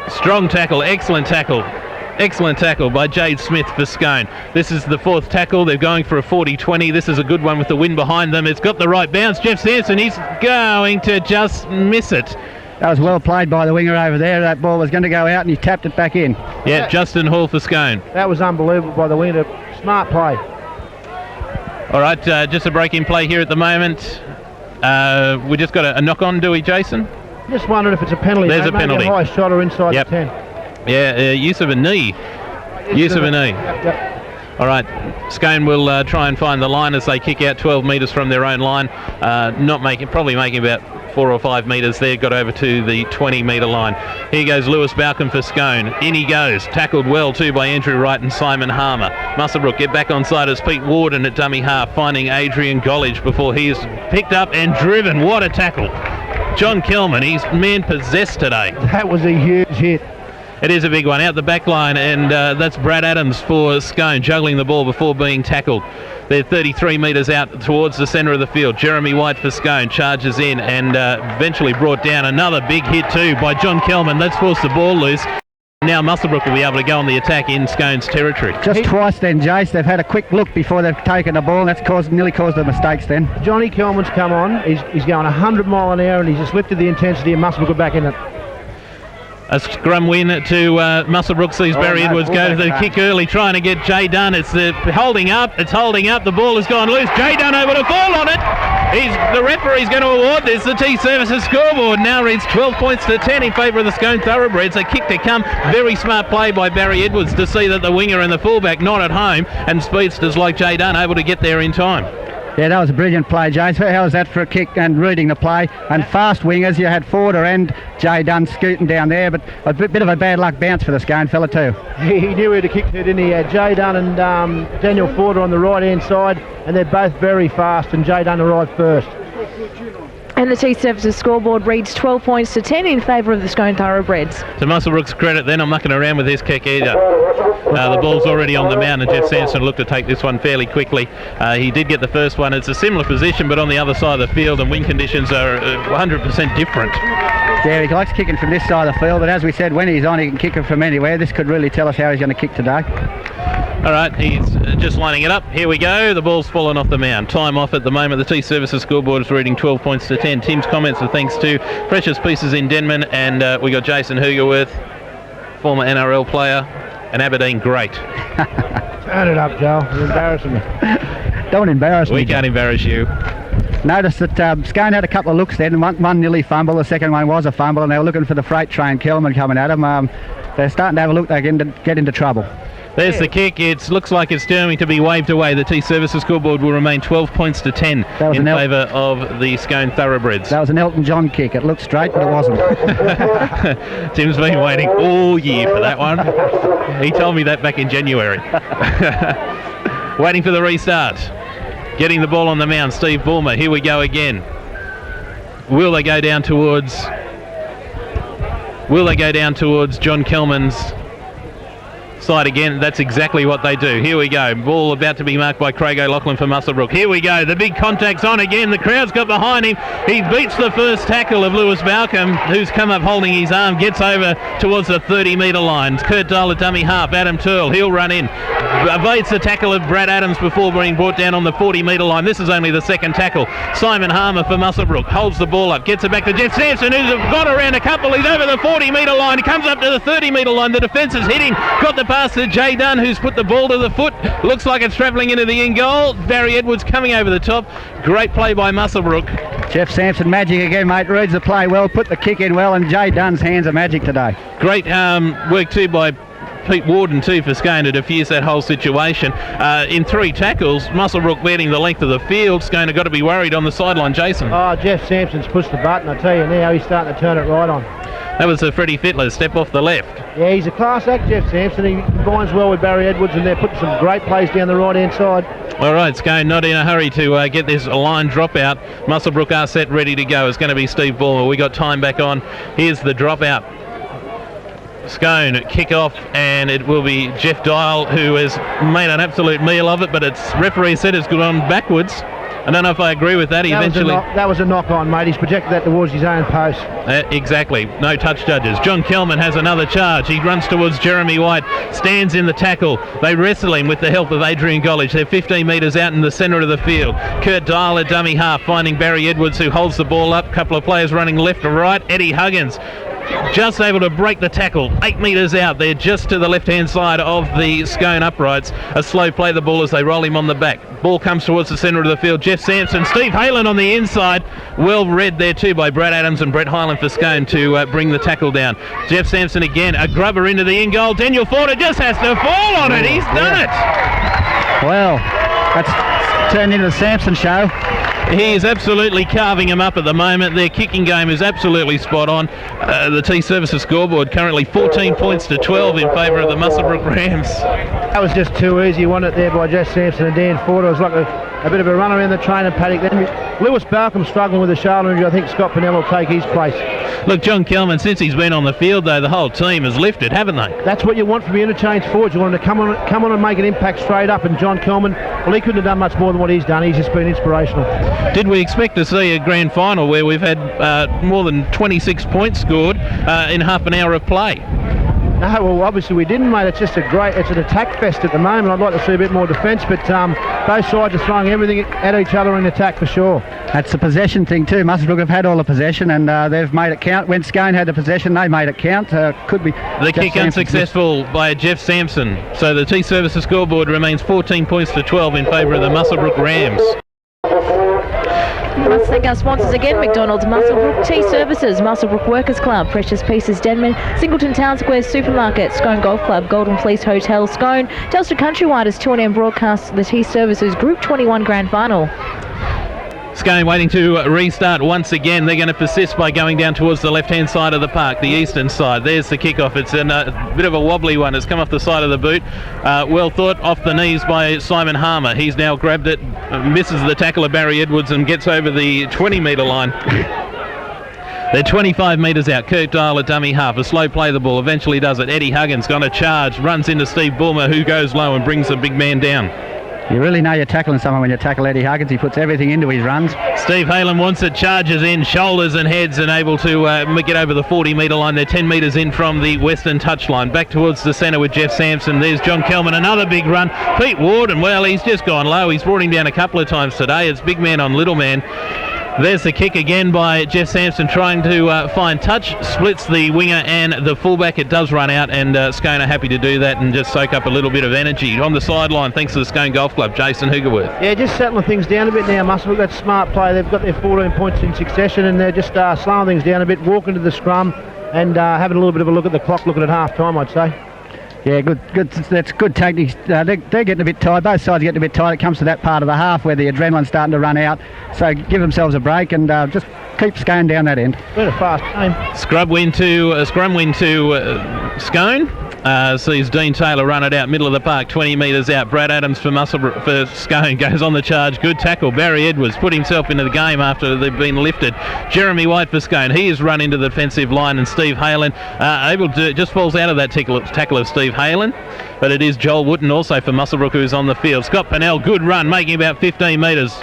Strong tackle, excellent tackle. Excellent tackle by Jade Smith for Scone. This is the 4th tackle. They're going for a 40-20. This is a good one with the wind behind them. It's got the right bounce. Jeff Sampson, he's going to just miss it. That was well played by the winger over there. That ball was going to go out and he tapped it back in. Yeah, Justin Hall for Scone. That was unbelievable by the winger. Smart play. All right, just a break in play here at the moment. We just got a knock on, do we, Jason? Just wondering if it's a penalty. There's a maybe penalty. A high shot or inside Yep. the 10. Yeah, use of a knee. Use of a knee. Yep. All right, Scone will try and find the line as they kick out 12 metres from their own line. Probably making about 4 or 5 metres there, got over to the 20-metre line. Here goes Lewis Balcom for Scone. In he goes, tackled well too by Andrew Wright and Simon Harmer. Muswellbrook get back on side as Pete Worden at dummy half, finding Adrian Gollage before he's picked up and driven. What a tackle. John Kelvin, he's man-possessed today. That was a huge hit. It is a big one out the back line, and that's Brad Adams for Scone, juggling the ball before being tackled. They're 33 metres out towards the centre of the field. Jeremy White for Scone charges in and eventually brought down. Another big hit too by John Kelman. That's forced the ball loose. Now Muswellbrook will be able to go on the attack in Scone's territory. Just twice then, Jace. They've had a quick look before they've taken the ball, and that's nearly caused the mistakes then. Johnny Kelman's come on. He's going 100 mile an hour, and he's just lifted the intensity, and Muswellbrook back in it. A scrum win to Muswellbrook sees Barry Edwards go to the kick early, trying to get Jay Dunn. It's holding up. It's holding up. The ball has gone loose. Jay Dunn able to fall on it. The referee's going to award this. The T Services scoreboard now reads 12 points to 10 in favour of the Scone Thoroughbreds. A kick to come. Very smart play by Barry Edwards to see that the winger and the fullback not at home, and speedsters like Jay Dunn able to get there in time. Yeah, that was a brilliant play, James. How was that for a kick and reading the play? And fast wingers, you had Forder and Jay Dunn scooting down there, but a bit of a bad luck bounce for the Scone fella too. He knew where to kick to, didn't he? He had Jay Dunn and Daniel Forder on the right-hand side, and they're both very fast, and Jay Dunn arrived first. And the T Services scoreboard reads 12 points to 10 in favour of the Scone Thoroughbreds. To Muswellbrook's credit, they're not mucking around with this kick either. The ball's already on the mound, and Jeff Sampson looked to take this one fairly quickly. He did get the first one. It's a similar position, but on the other side of the field, and wind conditions are 100% different. Yeah, he likes kicking from this side of the field, but as we said, when he's on, he can kick it from anywhere. This could really tell us how he's going to kick today. All right, he's just lining it up. Here we go. The ball's fallen off the mound. Time off at the moment. The T Services scoreboard is reading 12 points to 10. Tim's comments are thanks to Precious Pieces in Denman, and we got Jason Hugerworth, former NRL player, an Aberdeen great. Turn it up, Joe. You're embarrassing me. Don't embarrass me. We can't embarrass you. Notice that Scone had a couple of looks then. One nearly fumble, the second one was a fumble, and they were looking for the freight train Kelman coming at them. They're starting to have a look. They can get into trouble. There's the kick. It looks like it's determined to be waved away. The T Services scoreboard will remain 12 points to 10 in favour of the Scone Thoroughbreds. That was an Elton John kick. It looked straight, but it wasn't. Tim's been waiting all year for that one. He told me that back in January. Waiting for the restart. Getting the ball on the mound, Steve Bulmer. Here we go again. Will they go down towards John Kelman's side again? That's exactly what they do. Here we go. Ball about to be marked by Craig O'Loughlin for Muswellbrook. Here we go. The big contact's on again. The crowd's got behind him. He beats the first tackle of Lewis Balcom, who's come up holding his arm. Gets over towards the 30-metre line. Kurt Dyler, dummy half. Adam Turl. He'll run in. Evades the tackle of Brad Adams before being brought down on the 40-metre line. This is only the second tackle. Simon Harmer for Muswellbrook. Holds the ball up. Gets it back to Jeff Sampson, who's got around a couple. He's over the 40-metre line. He comes up to the 30-metre line. The defence is hitting. Got the pass to Jay Dunn, who's put the ball to the foot. Looks like it's travelling into the in goal. Barry Edwards coming over the top. Great play by Muswellbrook. Jeff Sampson magic again, mate. Reads the play well, put the kick in well, and Jay Dunn's hands are magic today. Great work too by Pete Worden too for Scone to defuse that whole situation. In 3 tackles, Muswellbrook leading the length of the field. Scone have got to be worried on the sideline. Jason. Oh, Jeff Sampson's pushed the button. I tell you now, he's starting to turn it right on. That was a Freddie Fittler step off the left. Yeah, he's a class act, Jeff Sampson. He combines well with Barry Edwards, and they're putting some great plays down the right-hand side. All right, Scone not in a hurry to get this line dropout. Muswellbrook are set, ready to go. It's going to be Steve Ballmer. We got time back on. Here's the dropout. Scone kick off, and it will be Jeff Dial who has made an absolute meal of it, but it's referee said it's gone backwards. I don't know if I agree with that. That was a knock on, mate. He's projected that towards his own post. Exactly. No touch judges. John Kelman has another charge. He runs towards Jeremy White, stands in the tackle. They wrestle him with the help of Adrian Golich. They're 15 metres out in the centre of the field. Kurt Dial at dummy half, finding Barry Edwards, who holds the ball up. Couple of players running left to right. Eddie Huggins just able to break the tackle. 8 metres out there, just to the left-hand side of the Scone uprights. A slow play the ball as they roll him on the back. Ball comes towards the centre of the field. Jeff Sampson, Steve Halen on the inside. Well read there too by Brad Adams and Brett Hyland for Scone to bring the tackle down. Jeff Sampson again, a grubber into the in-goal. Daniel Forder just has to fall on it. He's done it. Well, that's turned into the Sampson show. He is absolutely carving him up at the moment. Their kicking game is absolutely spot on. The T Services scoreboard currently 14 points to 12 in favour of the Muswellbrook Rams. That was just too easy, wasn't it, there by Jeff Sampson and Dan Ford. It was like a bit of a run around the trainer paddock. Then Lewis Balcom struggling with a shoulder injury. I think Scott Piniella will take his place. Look, John Kelman, since he's been on the field, though, the whole team has lifted, haven't they? That's what you want from your interchange forwards. You want them to come on and make an impact straight up. And John Kelman, well, he couldn't have done much more than what he's done. He's just been inspirational. Did we expect to see a grand final where we've had more than 26 points scored in half an hour of play? No, well, obviously we didn't, mate. It's just it's an attack fest at the moment. I'd like to see a bit more defence, but both sides are throwing everything at each other in attack for sure. That's the possession thing too. Muswellbrook have had all the possession and they've made it count. When Scone had the possession, they made it count. Could be the kick unsuccessful by Jeff Sampson. So the T Services scoreboard remains 14 points to 12 in favour of the Muswellbrook Rams. Let's thank our sponsors again: McDonald's, Muswellbrook, Tea Services, Muswellbrook Workers Club, Precious Pieces Denman, Singleton Town Square Supermarket, Scone Golf Club, Golden Fleece Hotel, Scone, Telstra Countrywide as 2AM broadcasts the Tea Services Group 21 Grand Final. Scone waiting to restart once again. They're going to persist by going down towards the left-hand side of the park, the eastern side. There's the kick-off. It's a bit of a wobbly one. It's come off the side of the boot. Well thought, off the knees by Simon Harmer. He's now grabbed it, misses the tackle of Barry Edwards and gets over the 20-metre line. They're 25 metres out. Kirk Dial at dummy half. A slow play the ball. Eventually does it. Eddie Huggins got a charge. Runs into Steve Bulmer, who goes low and brings the big man down. You really know you're tackling someone when you tackle Eddie Huggins. He puts everything into his runs. Steve Halen wants it, charges in, shoulders and heads, and able to get over the 40-metre line. They're 10 metres in from the western touchline. Back towards the centre with Jeff Sampson. There's John Kelman, another big run. Pete Worden, well, he's just gone low. He's brought him down a couple of times today. It's big man on little man. There's the kick again by Jeff Sampson, trying to find touch, splits the winger and the fullback. It does run out, and Scone are happy to do that and just soak up a little bit of energy. On the sideline, thanks to the Scone Golf Club, Jason Hoogerworth. Yeah, just settling things down a bit now, Muswellbrook. That's smart play. They've got their 14 points in succession, and they're just slowing things down a bit, walking to the scrum and having a little bit of a look at the clock, looking at half-time, I'd say. Yeah, good. That's good tactics. They're getting a bit tired. Both sides are getting a bit tired. It comes to that part of the half where the adrenaline's starting to run out. So give themselves a break and just keep Scone down that end. Been a fast game. Scrum win to Scone. Sees Dean Taylor run it out middle of the park, 20 metres out. Brad Adams for Scone goes on the charge. Good tackle. Barry Edwards put himself into the game after they've been lifted. Jeremy White for Scone. He has run into the defensive line, and Steve Halen able to just falls out of that tackle of Steve Halen. But it is Joel Wooten also for Muswellbrook who's on the field. Scott Pennell, good run, making about 15 metres.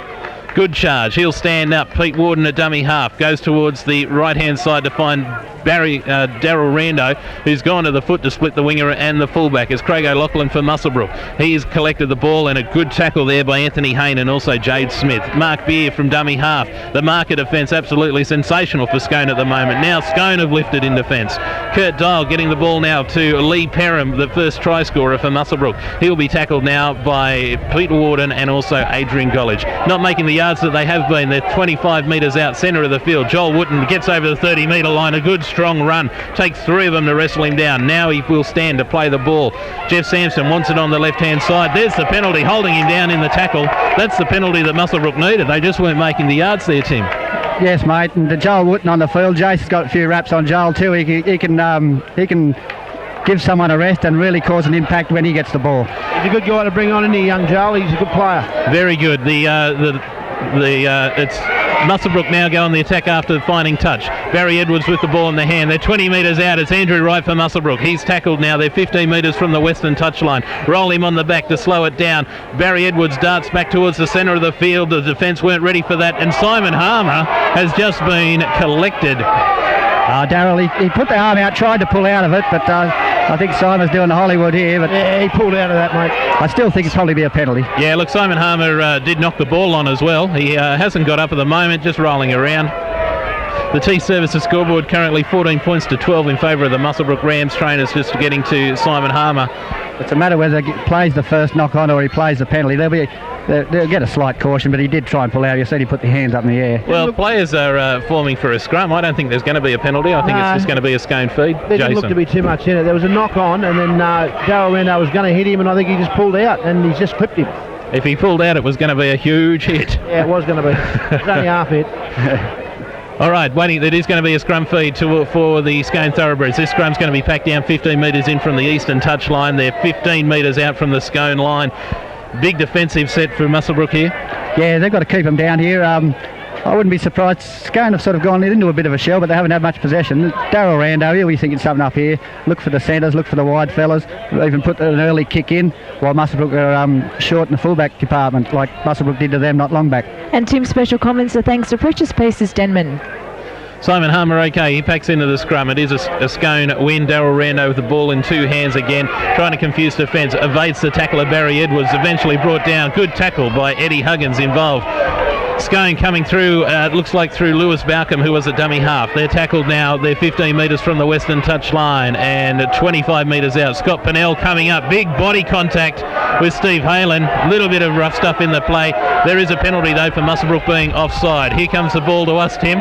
Good charge. He'll stand up. Pete Worden at dummy half. Goes towards the right-hand side to find Darrell Rando, who's gone to the foot to split the winger and the fullback. It's Craig O'Loughlin for Muswellbrook. He's collected the ball, and a good tackle there by Anthony Hayne and also Jade Smith. Markby from dummy half. The marker defence absolutely sensational for Scone at the moment. Now Scone have lifted in defence. Kurt Dial getting the ball now to Lee Perham, the first try scorer for Muswellbrook. He'll be tackled now by Pete Worden and also Adrian Golich. Not making the yards that they have been. They're 25 metres out, centre of the field. Joel Wooten gets over the 30-metre line. A good strong run. Takes three of them to wrestle him down. Now he will stand to play the ball. Jeff Sampson wants it on the left-hand side. There's the penalty, holding him down in the tackle. That's the penalty that Muswellbrook needed. They just weren't making the yards there, Tim. Yes, mate. And Joel Wooten on the field. Jason's got a few raps on Joel too. He can give someone a rest and really cause an impact when he gets the ball. He's a good guy to bring on, isn't he, young Joel? He's a good player. Very good. It's Muswellbrook now go on the attack after finding touch. Barry Edwards with the ball in the hand. They're 20 metres out. It's Andrew Wright for Muswellbrook. He's tackled now. They're 15 metres from the western touchline. Roll him on the back to slow it down. Barry Edwards darts back towards the centre of the field. The defence weren't ready for that, and Simon Harmer has just been collected. Darrell, he put the arm out, tried to pull out of it, but I think Simon's doing the Hollywood here. But yeah, he pulled out of that, mate. I still think it'd probably be a penalty. Yeah, look, Simon Harmer did knock the ball on as well. He hasn't got up at the moment, just rolling around. The T Services scoreboard currently 14 points to 12 in favour of the Muswellbrook Rams. Trainers just getting to Simon Harmer. It's a matter whether he plays the first knock on or he plays the penalty. They'll get a slight caution, but he did try and pull out. You said he put the hands up in the air. Well, players are forming for a scrum. I don't think there's going to be a penalty. I think it's just going to be a Scone feed. There didn't look to be too much in it. There was a knock on, and then Darrell Renault was going to hit him, and I think he just pulled out, and he's just clipped him. If he pulled out, it was going to be a huge hit. Yeah, it was going to be. It's only half hit. All right, waiting. It is going to be a scrum feed for the Scone Thoroughbreds. This scrum's going to be packed down 15 metres in from the eastern touchline. They're 15 metres out from the Scone line. Big defensive set for Muswellbrook here. Yeah, they've got to keep them down here. I wouldn't be surprised. Scone have sort of gone into a bit of a shell, but they haven't had much possession. Darrell Rando, he'll be thinking something up here. Look for the centres, look for the wide fellas. Even put an early kick in, while Muswellbrook are short in the fullback department, like Muswellbrook did to them not long back. And Tim's special comments are thanks to Precious Pieces Denman. Simon Harmer, okay, he packs into the scrum. It is a Scone win. Darrell Rando with the ball in two hands again, trying to confuse defence. Evades the tackle of Barry Edwards, eventually brought down. Good tackle by Eddie Huggins involved. Scone coming through, it looks like through Lewis Balcom, who was a dummy half. They're tackled now. They're 15 metres from the western touch line and 25 metres out. Scott Piniella coming up. Big body contact with Steve Halen. A little bit of rough stuff in the play. There is a penalty, though, for Muswellbrook being offside. Here comes the ball to us, Tim.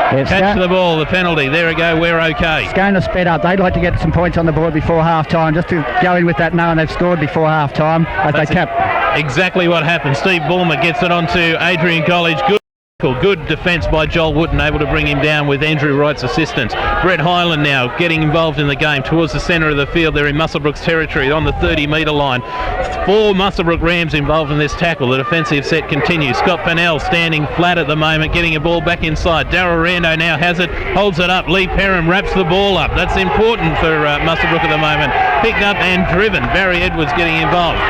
Catch the ball, the penalty. There we go, we're okay. Scone have sped up. They'd like to get some points on the board before half-time, just to go in with that knowing they've scored before half-time as they tap. Exactly what happened. Steve Bulmer gets it on to Adrian College. Good defence by Joel Wooten, able to bring him down with Andrew Wright's assistance. Brett Hyland now getting involved in the game towards the centre of the field. They're in Muswellbrook's territory on the 30-metre line. 4 Muswellbrook Rams involved in this tackle. The defensive set continues. Scott Pennell standing flat at the moment, getting a ball back inside. Darrell Rando now has it, holds it up. Lee Perham wraps the ball up. That's important for Muswellbrook at the moment. Picked up and driven. Barry Edwards getting involved.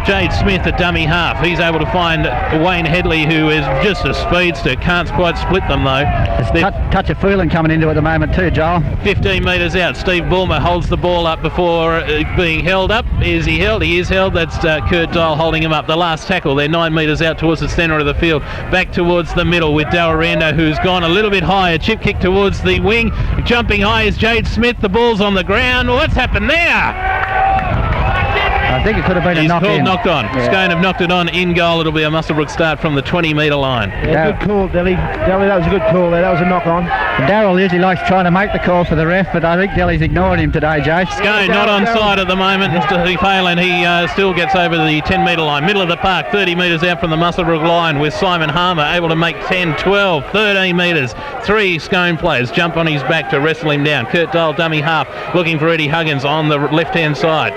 Jade Smith, a dummy half. He's able to find Wayne Headley, who is just a speedster. Can't quite split them, though. Touch of fooling coming into at the moment too, Joel. 15 metres out. Steve Bulmer holds the ball up before being held up. Is he held? He is held. That's Kurt Dial holding him up. The last tackle. They're 9 metres out towards the centre of the field. Back towards the middle with Darrell Rando, who's gone a little bit higher. Chip kick towards the wing. Jumping high is Jade Smith. The ball's on the ground. What's happened there? I think it could have been a knock in. He's called knocked on. Yeah. Scone have knocked it on in goal. It'll be a Muswellbrook start from the 20-metre line. Yeah, good call, Delhi. Delhi, that was a good call there. That was a knock on. Darrell usually likes trying to make the call for the ref, but I think Delhi's ignoring him today, Jay. Scone not on side at the moment. Steve Halen, he still gets over the 10-metre line. Middle of the park, 30 metres out from the Muswellbrook line with Simon Harmer able to make 10, 12, 13 metres. 3 Scone players jump on his back to wrestle him down. Kurt Dial, dummy half, looking for Eddie Huggins on the left-hand side.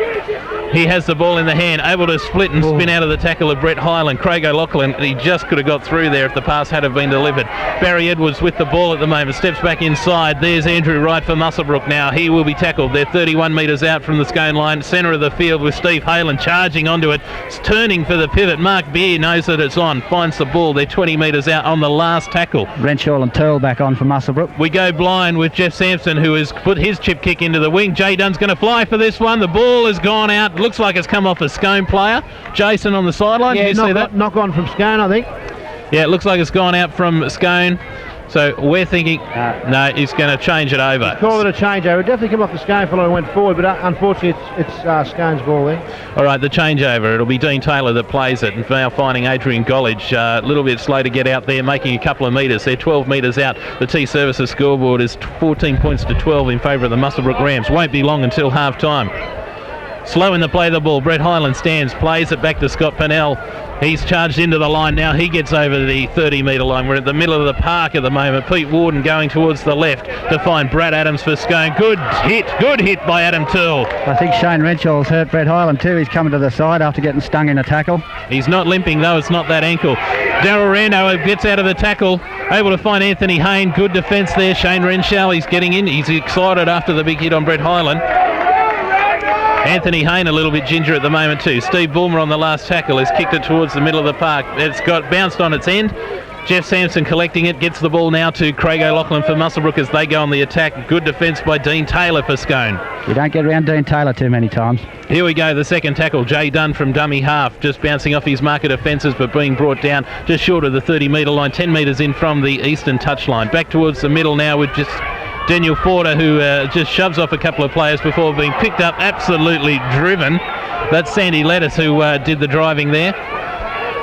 He has the ball in the hand, able to split and spin out of the tackle of Brett Hyland. Craig O'Loughlin, he just could have got through there if the pass had have been delivered. Barry Edwards with the ball at the moment, steps back inside. There's Andrew Wright for Muswellbrook now. He will be tackled. They're 31 metres out from the Scone line, centre of the field with Steve Halen charging onto it. It's turning for the pivot. Markby knows that it's on, finds the ball. They're 20 metres out on the last tackle. Renshaw and Turl back on for Muswellbrook. We go blind with Jeff Sampson, who has put his chip kick into the wing. Jay Dunn's going to fly for this one. The ball has gone out. Looks like it's come off a Scone player. Jason on the sideline. Yeah, did you see that? Knock on from Scone, I think. Yeah, it looks like it's gone out from Scone. So we're thinking, no, he's going to change it over. Call it a changeover. It definitely come off the Scone fellow and went forward, but unfortunately it's Scone's ball there. All right, the changeover. It'll be Dean Taylor that plays it, and now finding Adrian Gollage a little bit slow to get out there, making a couple of metres. They're 12 metres out. The T Services scoreboard is 14 points to 12 in favour of the Muswellbrook Rams. Won't be long until half time. Slow in the play of the ball. Brett Hyland stands, plays it back to Scott Piniella. He's charged into the line now. He gets over the 30-metre line. We're at the middle of the park at the moment. Pete Worden going towards the left to find Brad Adams for Scone. Good hit by Adam Turl. I think Shane Renshaw's hurt Brett Hyland too. He's coming to the side after getting stung in a tackle. He's not limping though. It's not that ankle. Darrell Renault gets out of the tackle. Able to find Anthony Hayne. Good defence there. Shane Renshaw, he's getting in. He's excited after the big hit on Brett Hyland. Anthony Hayne a little bit ginger at the moment too. Steve Bulmer on the last tackle has kicked it towards the middle of the park. It's got bounced on its end. Jeff Sampson collecting it, gets the ball now to Craig O'Loughlin for Muswellbrook as they go on the attack. Good defence by Dean Taylor for Scone. You don't get around Dean Taylor too many times. Here we go, the second tackle. Jay Dunn from dummy half, just bouncing off his marker defences but being brought down just short of the 30-metre line, 10 metres in from the eastern touchline. Back towards the middle now with just Daniel Forder, who just shoves off a couple of players before being picked up, absolutely driven. That's Sandy Lettuce who did the driving there.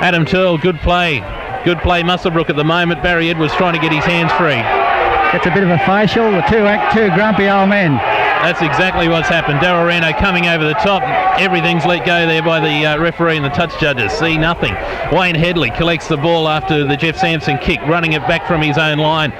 Adam Turl, good play. Good play, Muswellbrook at the moment. Barry Edwards trying to get his hands free. It's a bit of a facial, the two grumpy old men. That's exactly what's happened. Darrell Renault coming over the top. Everything's let go there by the referee and the touch judges. See nothing. Wayne Headley collects the ball after the Jeff Sampson kick, running it back from his own line.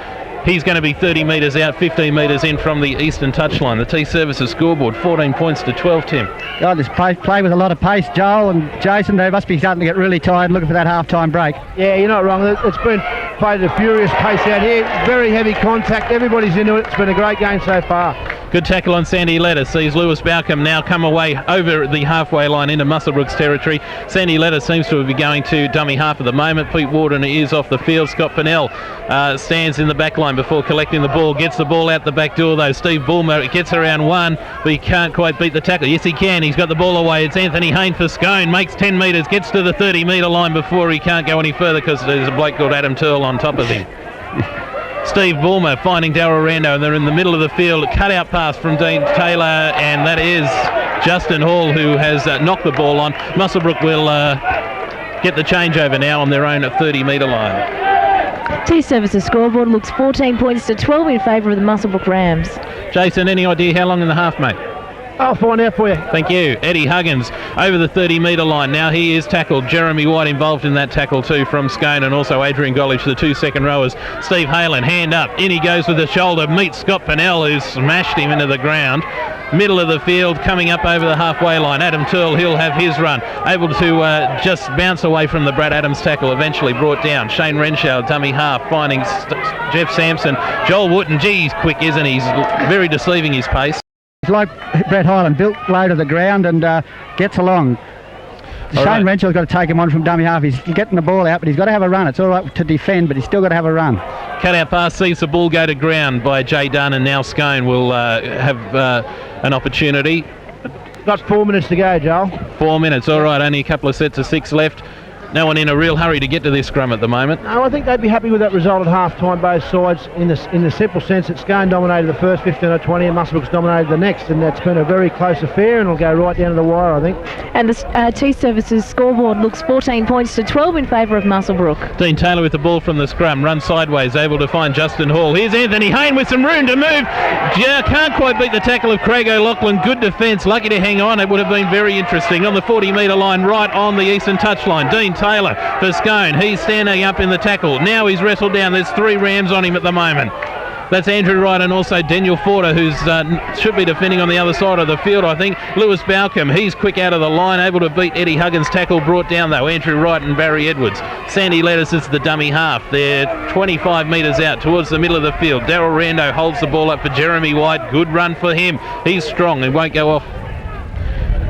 He's going to be 30 metres out, 15 metres in from the eastern touchline. The T Services scoreboard, 14 points to 12, Tim. God, this play with a lot of pace. Joel and Jason, they must be starting to get really tired looking for that half-time break. Yeah, you're not wrong. It's been played at a furious pace out here. Very heavy contact. Everybody's into it. It's been a great game so far. Good tackle on Sandy Lettuce. Sees Lewis Bowcombe now come away over the halfway line into Muswellbrook's territory. Sandy Lettuce seems to be going to dummy half at the moment. Pete Worden is off the field. Scott Piniella stands in the back line before collecting the ball. Gets the ball out the back door though. Steve Bulmer gets around one, but he can't quite beat the tackle. Yes, he can. He's got the ball away. It's Anthony Hayne for Scone. Makes 10 metres. Gets to the 30-metre line before he can't go any further because there's a bloke called Adam Turl on top of him. Steve Bulmer finding Darrell Rando, and they're in the middle of the field. A cut-out pass from Dean Taylor, and that is Justin Hall who has knocked the ball on. Muswellbrook will get the changeover now on their own 30-metre line. T Services scoreboard looks 14 points to 12 in favour of the Muswellbrook Rams. Jason, any idea how long in the half, mate? I'll find out for you. Thank you. Eddie Huggins over the 30-metre line. Now he is tackled. Jeremy White involved in that tackle too from Scone, and also Adrian Golich, the two second rowers. Steve Halen, hand up. In he goes with the shoulder. Meets Scott Piniella, who's smashed him into the ground. Middle of the field, coming up over the halfway line. Adam Turl, he'll have his run. Able to just bounce away from the Brad Adams tackle, eventually brought down. Shane Renshaw, dummy half, finding Jeff Sampson. Joel Wooten, geez, quick, isn't he? He's very deceiving his pace. He's like Brett Hyland, built low to the ground and gets along. Shane Renshaw's got to take him on from dummy half. He's getting the ball out, but he's got to have a run. It's all right to defend, but he's still got to have a run. Cut out pass sees the ball go to ground by Jay Dunn, and now Scone will have an opportunity. Got 4 minutes to go, Joel. 4 minutes, all right. Only a couple of sets of six left. No one in a real hurry to get to this scrum at the moment. No, I think they'd be happy with that result at half-time, both sides, in the simple sense that Scone dominated the first 15 or 20 and Muswellbrook's dominated the next, and that's been a very close affair, and it'll go right down to the wire, I think. And the T Services scoreboard looks 14 points to 12 in favour of Muswellbrook. Dean Taylor with the ball from the scrum, runs sideways, able to find Justin Hall. Here's Anthony Hayne with some room to move. Can't quite beat the tackle of Craig O'Loughlin. Good defence, lucky to hang on. It would have been very interesting. On the 40-metre line, right on the eastern touchline. Dean Taylor for Scone. He's standing up in the tackle. Now he's wrestled down. There's 3 Rams on him at the moment. That's Andrew Wright and also Daniel Forder, who's should be defending on the other side of the field, I think. Lewis Bowcombe, he's quick out of the line, able to beat Eddie Huggins' tackle, brought down though. Andrew Wright and Barry Edwards. Sandy Lettuce is the dummy half. They're 25 metres out towards the middle of the field. Darrell Rando holds the ball up for Jeremy White. Good run for him. He's strong and won't go off.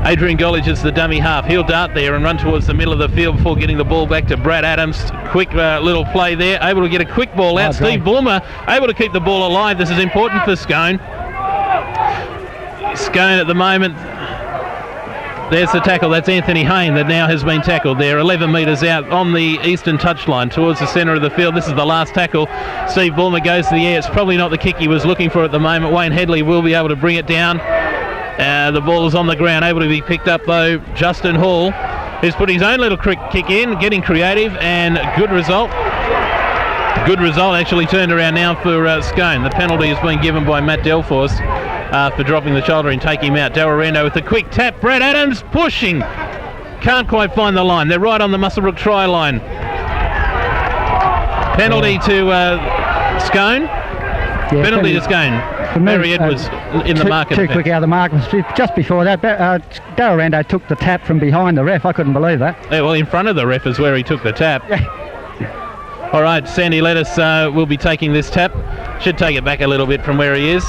Adrian Golich is the dummy half. He'll dart there and run towards the middle of the field before getting the ball back to Brad Adams. Quick little play there. Able to get a quick ball out. Steve Bulmer able to keep the ball alive. This is important for Scone. Scone at the moment. There's the tackle. That's Anthony Hayne that now has been tackled there. 11 metres out on the eastern touchline towards the centre of the field. This is the last tackle. Steve Bulmer goes to the air. It's probably not the kick he was looking for at the moment. Wayne Headley will be able to bring it down. The ball is on the ground, able to be picked up though. Justin Hall has put his own little kick in, getting creative, and good result. Good result actually turned around now for Scone. The penalty has been given by Matt Delforce. for dropping the shoulder and taking him out. Darrell Rando with a quick tap. Brad Adams pushing. Can't quite find the line. They're right on the Muswellbrook try line. Penalty to Scone. Yeah, penalty to Scone. Barry Edwards in the market. Too quick out of the mark. Just before that, Darrell Rando took the tap from behind the ref. I couldn't believe that. Yeah, well, in front of the ref is where he took the tap. All right, Sandy Lettuce will be taking this tap. Should take it back a little bit from where he is.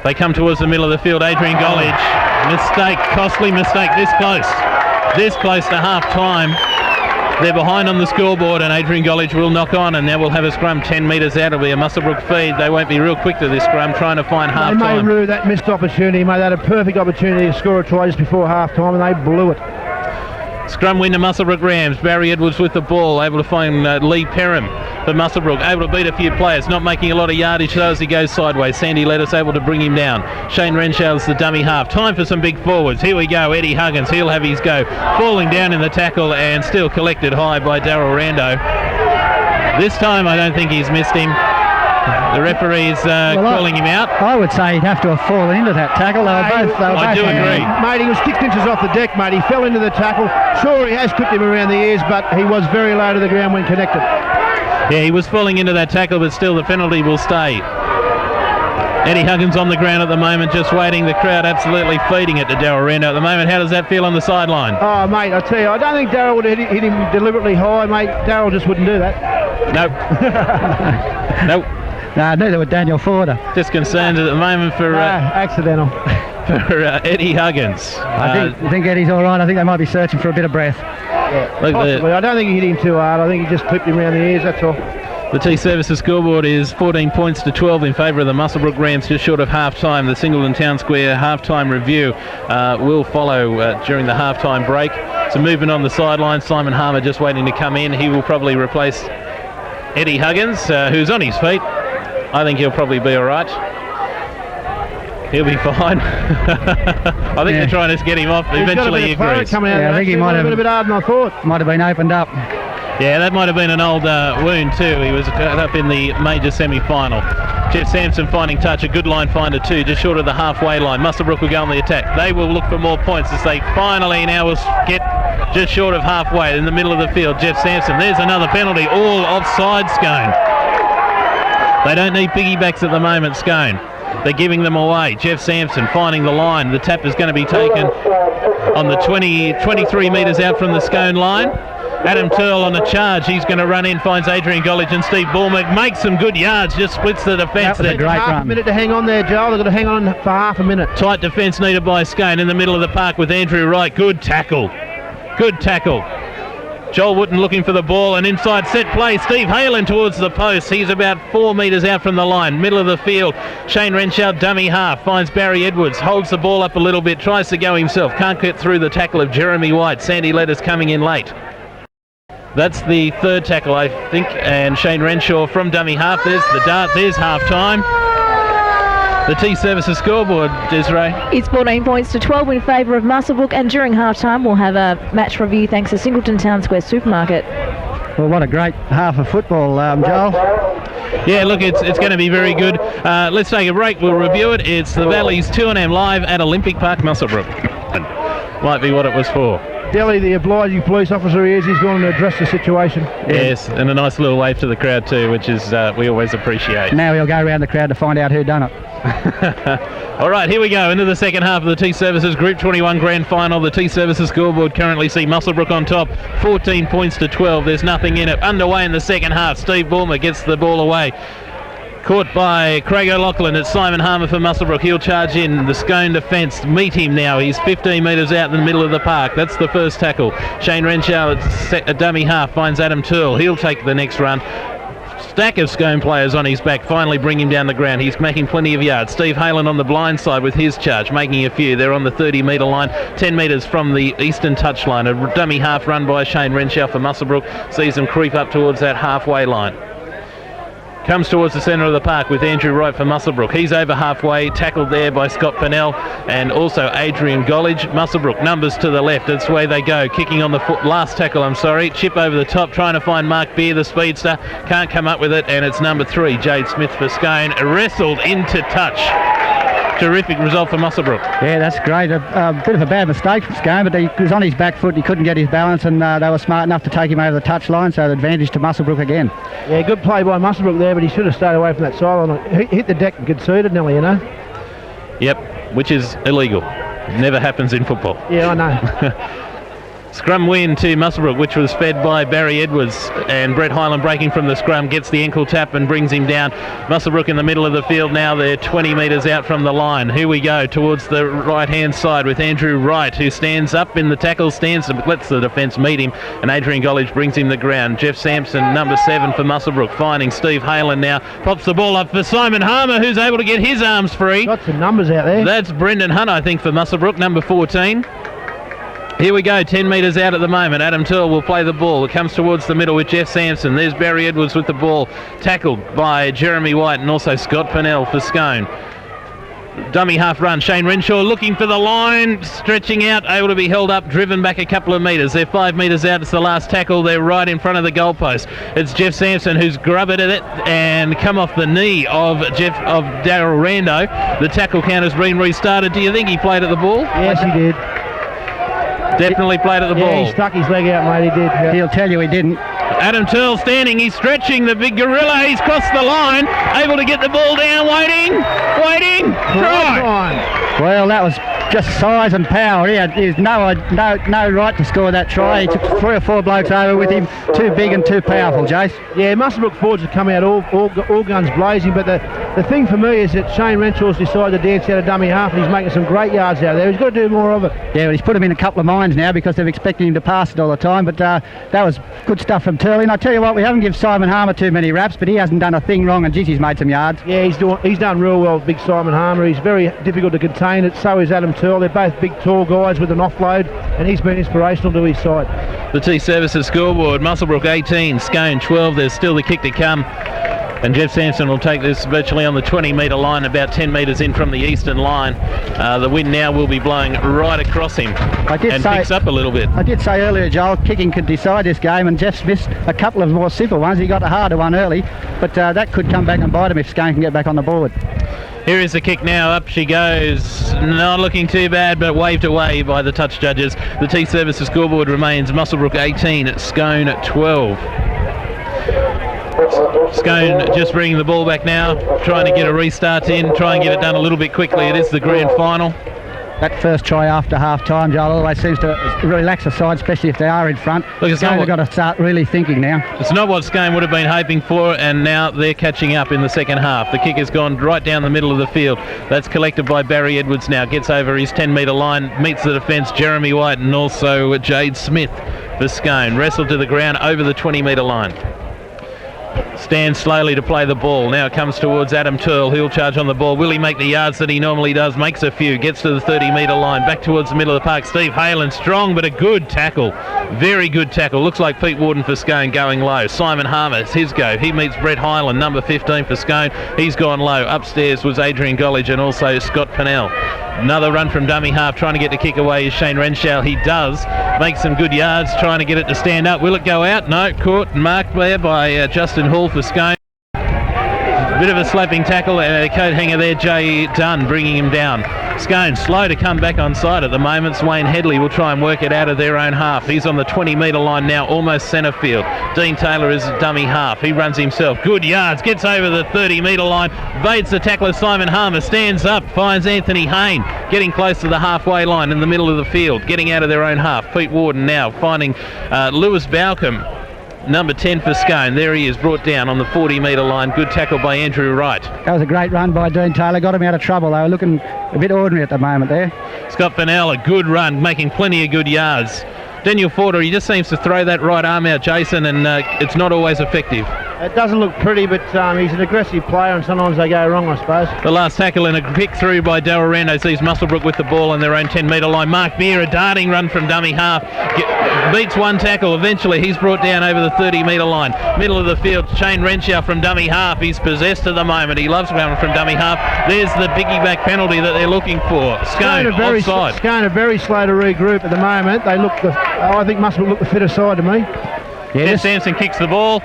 They come towards the middle of the field. Adrian Gollage. Mistake, costly mistake. This close to half-time. They're behind on the scoreboard, and Adrian Gollage will knock on, and now we'll have a scrum 10 metres out. It'll be a Muswellbrook feed. They won't be real quick to this scrum, trying to find half-time. They may rue that missed opportunity, mate. They had a perfect opportunity to score a try just before half-time, and they blew it. Scrum win to Muswellbrook Rams. Barry Edwards with the ball, able to find Lee Perham for Muswellbrook, able to beat a few players, not making a lot of yardage though as he goes sideways. Sandy Lettuce able to bring him down. Shane Renshaw's the dummy half. Time for some big forwards. Here we go. Eddie Huggins, he'll have his go. Falling down in the tackle and still collected high by Darrell Rando. This time I don't think he's missed him. The referee's calling him out. I would say he'd have to have fallen into that tackle. I do agree. Mate, he was 6 inches off the deck, mate. He fell into the tackle. Sure, he has clipped him around the ears, but he was very low to the ground when connected. Yeah, he was falling into that tackle, but still the penalty will stay. Eddie Huggins on the ground at the moment, just waiting. The crowd absolutely feeding it to Darrell Rando at the moment. How does that feel on the sideline? Oh, mate, I tell you, I don't think Darrell would have hit him deliberately high, mate. Darrell just wouldn't do that. Nope. Nope. No, neither would Daniel Forder. Just concerned at the moment for accidental. For Eddie Huggins. I think Eddie's all right. I think they might be searching for a bit of breath. Yeah, possibly. I don't think he hit him too hard. I think he just clipped him around the ears, that's all. The T-Services scoreboard is 14 points to 12 in favour of the Muswellbrook Rams, just short of half-time. The Singleton Town Square half-time review will follow during the half-time break. Some movement on the sideline. Simon Harmer just waiting to come in. He will probably replace Eddie Huggins, who's on his feet. I think he'll probably be all right. He'll be fine. I think they're trying to get him off. Eventually he agrees. I think he might have been a bit harder than I thought. Might have been opened up. Yeah, that might have been an old wound too. He was up in the major semi-final. Jeff Sampson finding touch, a good line finder too, just short of the halfway line. Muswellbrook will go on the attack. They will look for more points as they finally now will get just short of halfway in the middle of the field. Jeff Sampson, there's another penalty, all offside Scone. They don't need piggybacks at the moment, Scone. They're giving them away. Jeff Sampson finding the line. The tap is going to be taken on the 23 metres out from the Scone line. Adam Turl on a charge. He's going to run in, finds Adrian Gollage and Steve Ballmer. Makes some good yards, just splits the defence. Half a minute to hang on there, Joel. They've got to hang on for half a minute. Tight defence needed by Scone in the middle of the park with Andrew Wright. Good tackle. Good tackle. Joel Wooten looking for the ball, and inside set play. Steve Halen towards the post. He's about 4 metres out from the line. Middle of the field. Shane Renshaw, dummy half. Finds Barry Edwards. Holds the ball up a little bit. Tries to go himself. Can't get through the tackle of Jeremy White. Sandy Lettuce coming in late. That's the third tackle, I think. And Shane Renshaw from dummy half. There's the dart. There's half time. The T-Services scoreboard, Desiree. It's 14 points to 12 in favour of Muswellbrook, and during half-time we'll have a match review thanks to Singleton Town Square Supermarket. Well, what a great half of football, Joel. Yeah, look, it's going to be very good. Let's take a break. We'll review it. It's the Valley's 2am live at Olympic Park, Muswellbrook. Might be what it was for. Delhi, the obliging police officer he is, he's going to address the situation. Yes, and a nice little wave to the crowd too, which is we always appreciate. Now he'll go around the crowd to find out who done it. All right, here we go into the second half of the T-Services Group 21 Grand Final. The T-Services scoreboard currently see Muswellbrook on top, 14 points to 12. There's nothing in it. Underway in the second half. Steve Ballmer gets the ball away. Caught by Craig O'Loughlin. It's Simon Harmer for Muswellbrook. He'll charge in. The Scone defence meet him now. He's 15 metres out in the middle of the park. That's the first tackle. Shane Renshaw, a dummy half, finds Adam Turl. He'll take the next run. Stack of Scone players on his back, finally bring him down the ground. He's making plenty of yards. Steve Halen on the blind side with his charge, making a few. They're on the 30-metre line, 10 metres from the eastern touchline. A dummy half run by Shane Renshaw for Muswellbrook sees them creep up towards that halfway line. Comes towards the centre of the park with Andrew Wright for Muswellbrook. He's over halfway, tackled there by Scott Piniella and also Adrian Gollage. Muswellbrook numbers to the left. That's the way they go. Kicking on the foot. Last tackle, Chip over the top, trying to find Markby, the speedster. Can't come up with it, and it's number 3, Jade Smith for Scone. Wrestled into touch. Terrific result for Muswellbrook. Yeah, that's great. A bit of a bad mistake from Scone, but he was on his back foot. He couldn't get his balance, and they were smart enough to take him over the touchline, so the advantage to Muswellbrook again. Yeah, good play by Muswellbrook there, but he should have stayed away from that sideline. He hit the deck and conceded, Nelly, you know. Yep, which is illegal. Never happens in football. Yeah, I know. Scrum win to Muswellbrook, which was fed by Barry Edwards, and Brett Hyland breaking from the scrum gets the ankle tap and brings him down. Muswellbrook in the middle of the field now. They're 20 metres out from the line. Here we go towards the right hand side with Andrew Wright, who stands up in the tackle, lets the defence meet him, and Adrian Gollage brings him the ground. Jeff Sampson, number 7 for Muswellbrook, finding Steve Halen now, pops the ball up for Simon Harmer, who's able to get his arms free. Got some numbers out there. That's Brendan Hunt, I think, for Muswellbrook, number 14. Here we go, 10 metres out at the moment. Adam Turl will play the ball. It comes towards the middle with Jeff Sampson. There's Barry Edwards with the ball, tackled by Jeremy White and also Scott Piniella for Scone. Dummy half run. Shane Renshaw looking for the line, stretching out, able to be held up, driven back a couple of metres. They're 5 metres out. It's the last tackle. They're right in front of the goalpost. It's Jeff Sampson who's grubbed at it and come off the knee of Darrell Rando. The tackle count has been restarted. Do you think he played at the ball? Yes, he did. Definitely played at the ball. Yeah, he stuck his leg out, mate. He did. Yeah. He'll tell you he didn't. Adam Turl standing, he's stretching the big gorilla, he's crossed the line, able to get the ball down, waiting, try! Well, that was just size and power. He had no right to score that try. He took 3 or 4 blokes over with him, too big and too powerful, Jace. Yeah, Muswellbrook forwards have come out all guns blazing, but the thing for me is that Shane Renshaw's decided to dance out a dummy half, and he's making some great yards out there. He's got to do more of it. Yeah, well, he's put him in a couple of minds now because they're expecting him to pass it all the time, but that was good stuff from Turley. And I tell you what, we haven't given Simon Harmer too many raps, but he hasn't done a thing wrong, and geez, he's made some yards. Yeah, he's done real well, big Simon Harmer. He's very difficult to contain it. So is Adam Turl. They're both big, tall guys with an offload, and he's been inspirational to his side. The T Services scoreboard: Muswellbrook 18, Scone 12. There's still the kick to come. And Jeff Sampson will take this virtually on the 20-metre line, about 10 metres in from the eastern line. The wind now will be blowing right across him and picks up a little bit. I did say earlier, Joel, kicking could decide this game, and Jeff's missed a couple of more simple ones. He got a harder one early, but that could come back and bite him if Scone can get back on the board. Here is the kick now, up she goes, not looking too bad, but waved away by the touch judges. The T Services scoreboard remains Muswellbrook 18, Scone 12. Scone just bringing the ball back now, trying to get a restart in, try and get it done a little bit quickly. It is the grand final. That first try after half-time, Joel, always seems to relax the side, especially if they are in front. Look, Scone have got to start really thinking now. It's not what Scone would have been hoping for, and now they're catching up in the second half. The kick has gone right down the middle of the field. That's collected by Barry Edwards now. Gets over his 10-metre line, meets the defence, Jeremy White, and also Jade Smith for Scone. Wrestled to the ground over the 20-metre line. Stands slowly to play the ball. Now it comes towards Adam Turl. He'll charge on the ball. Will he make the yards that he normally does? Makes a few. Gets to the 30-metre line. Back towards the middle of the park. Steve Halen, strong but a good tackle. Very good tackle. Looks like Pete Worden for Scone going low. Simon Harmer, it's his go. He meets Brett Hyland, number 15 for Scone. He's gone low. Upstairs was Adrian Gollage and also Scott Piniella. Another run from dummy half, trying to get the kick away is Shane Renshaw. He does make some good yards, trying to get it to stand up. Will it go out? No, caught and marked there by Justin Hall for Scone. Bit of a slapping tackle, coat hanger there, Jay Dunn bringing him down. Scone slow to come back on side at the moment. Wayne Headley will try and work it out of their own half. He's on the 20-metre line now, almost centre field. Dean Taylor is a dummy half. He runs himself. Good yards, gets over the 30-metre line, evades the tackler Simon Harmer, stands up, finds Anthony Hayne, getting close to the halfway line in the middle of the field, getting out of their own half. Pete Worden now finding Lewis Bowcombe, number 10 for Scone. There he is, brought down on the 40-metre line. Good tackle by Andrew Wright. That was a great run by Dean Taylor. Got him out of trouble. They were looking a bit ordinary at the moment there. Scott Piniella, good run, making plenty of good yards. Daniel Forder, he just seems to throw that right arm out, Jason, and it's not always effective. It doesn't look pretty, but he's an aggressive player, and sometimes they go wrong, I suppose. The last tackle and a kick through by Darrell Rando sees Muswellbrook with the ball on their own 10-metre line. Markby, a darting run from dummy half, beats one tackle. Eventually, he's brought down over the 30-metre line. Middle of the field, Shane Renshaw from dummy half. He's possessed at the moment. He loves going from dummy half. There's the piggyback penalty that they're looking for. Scone offside. Scone are very slow to regroup at the moment. They look I think Muswellbrook look the fitter side to me. Yeah, Sampson kicks the ball.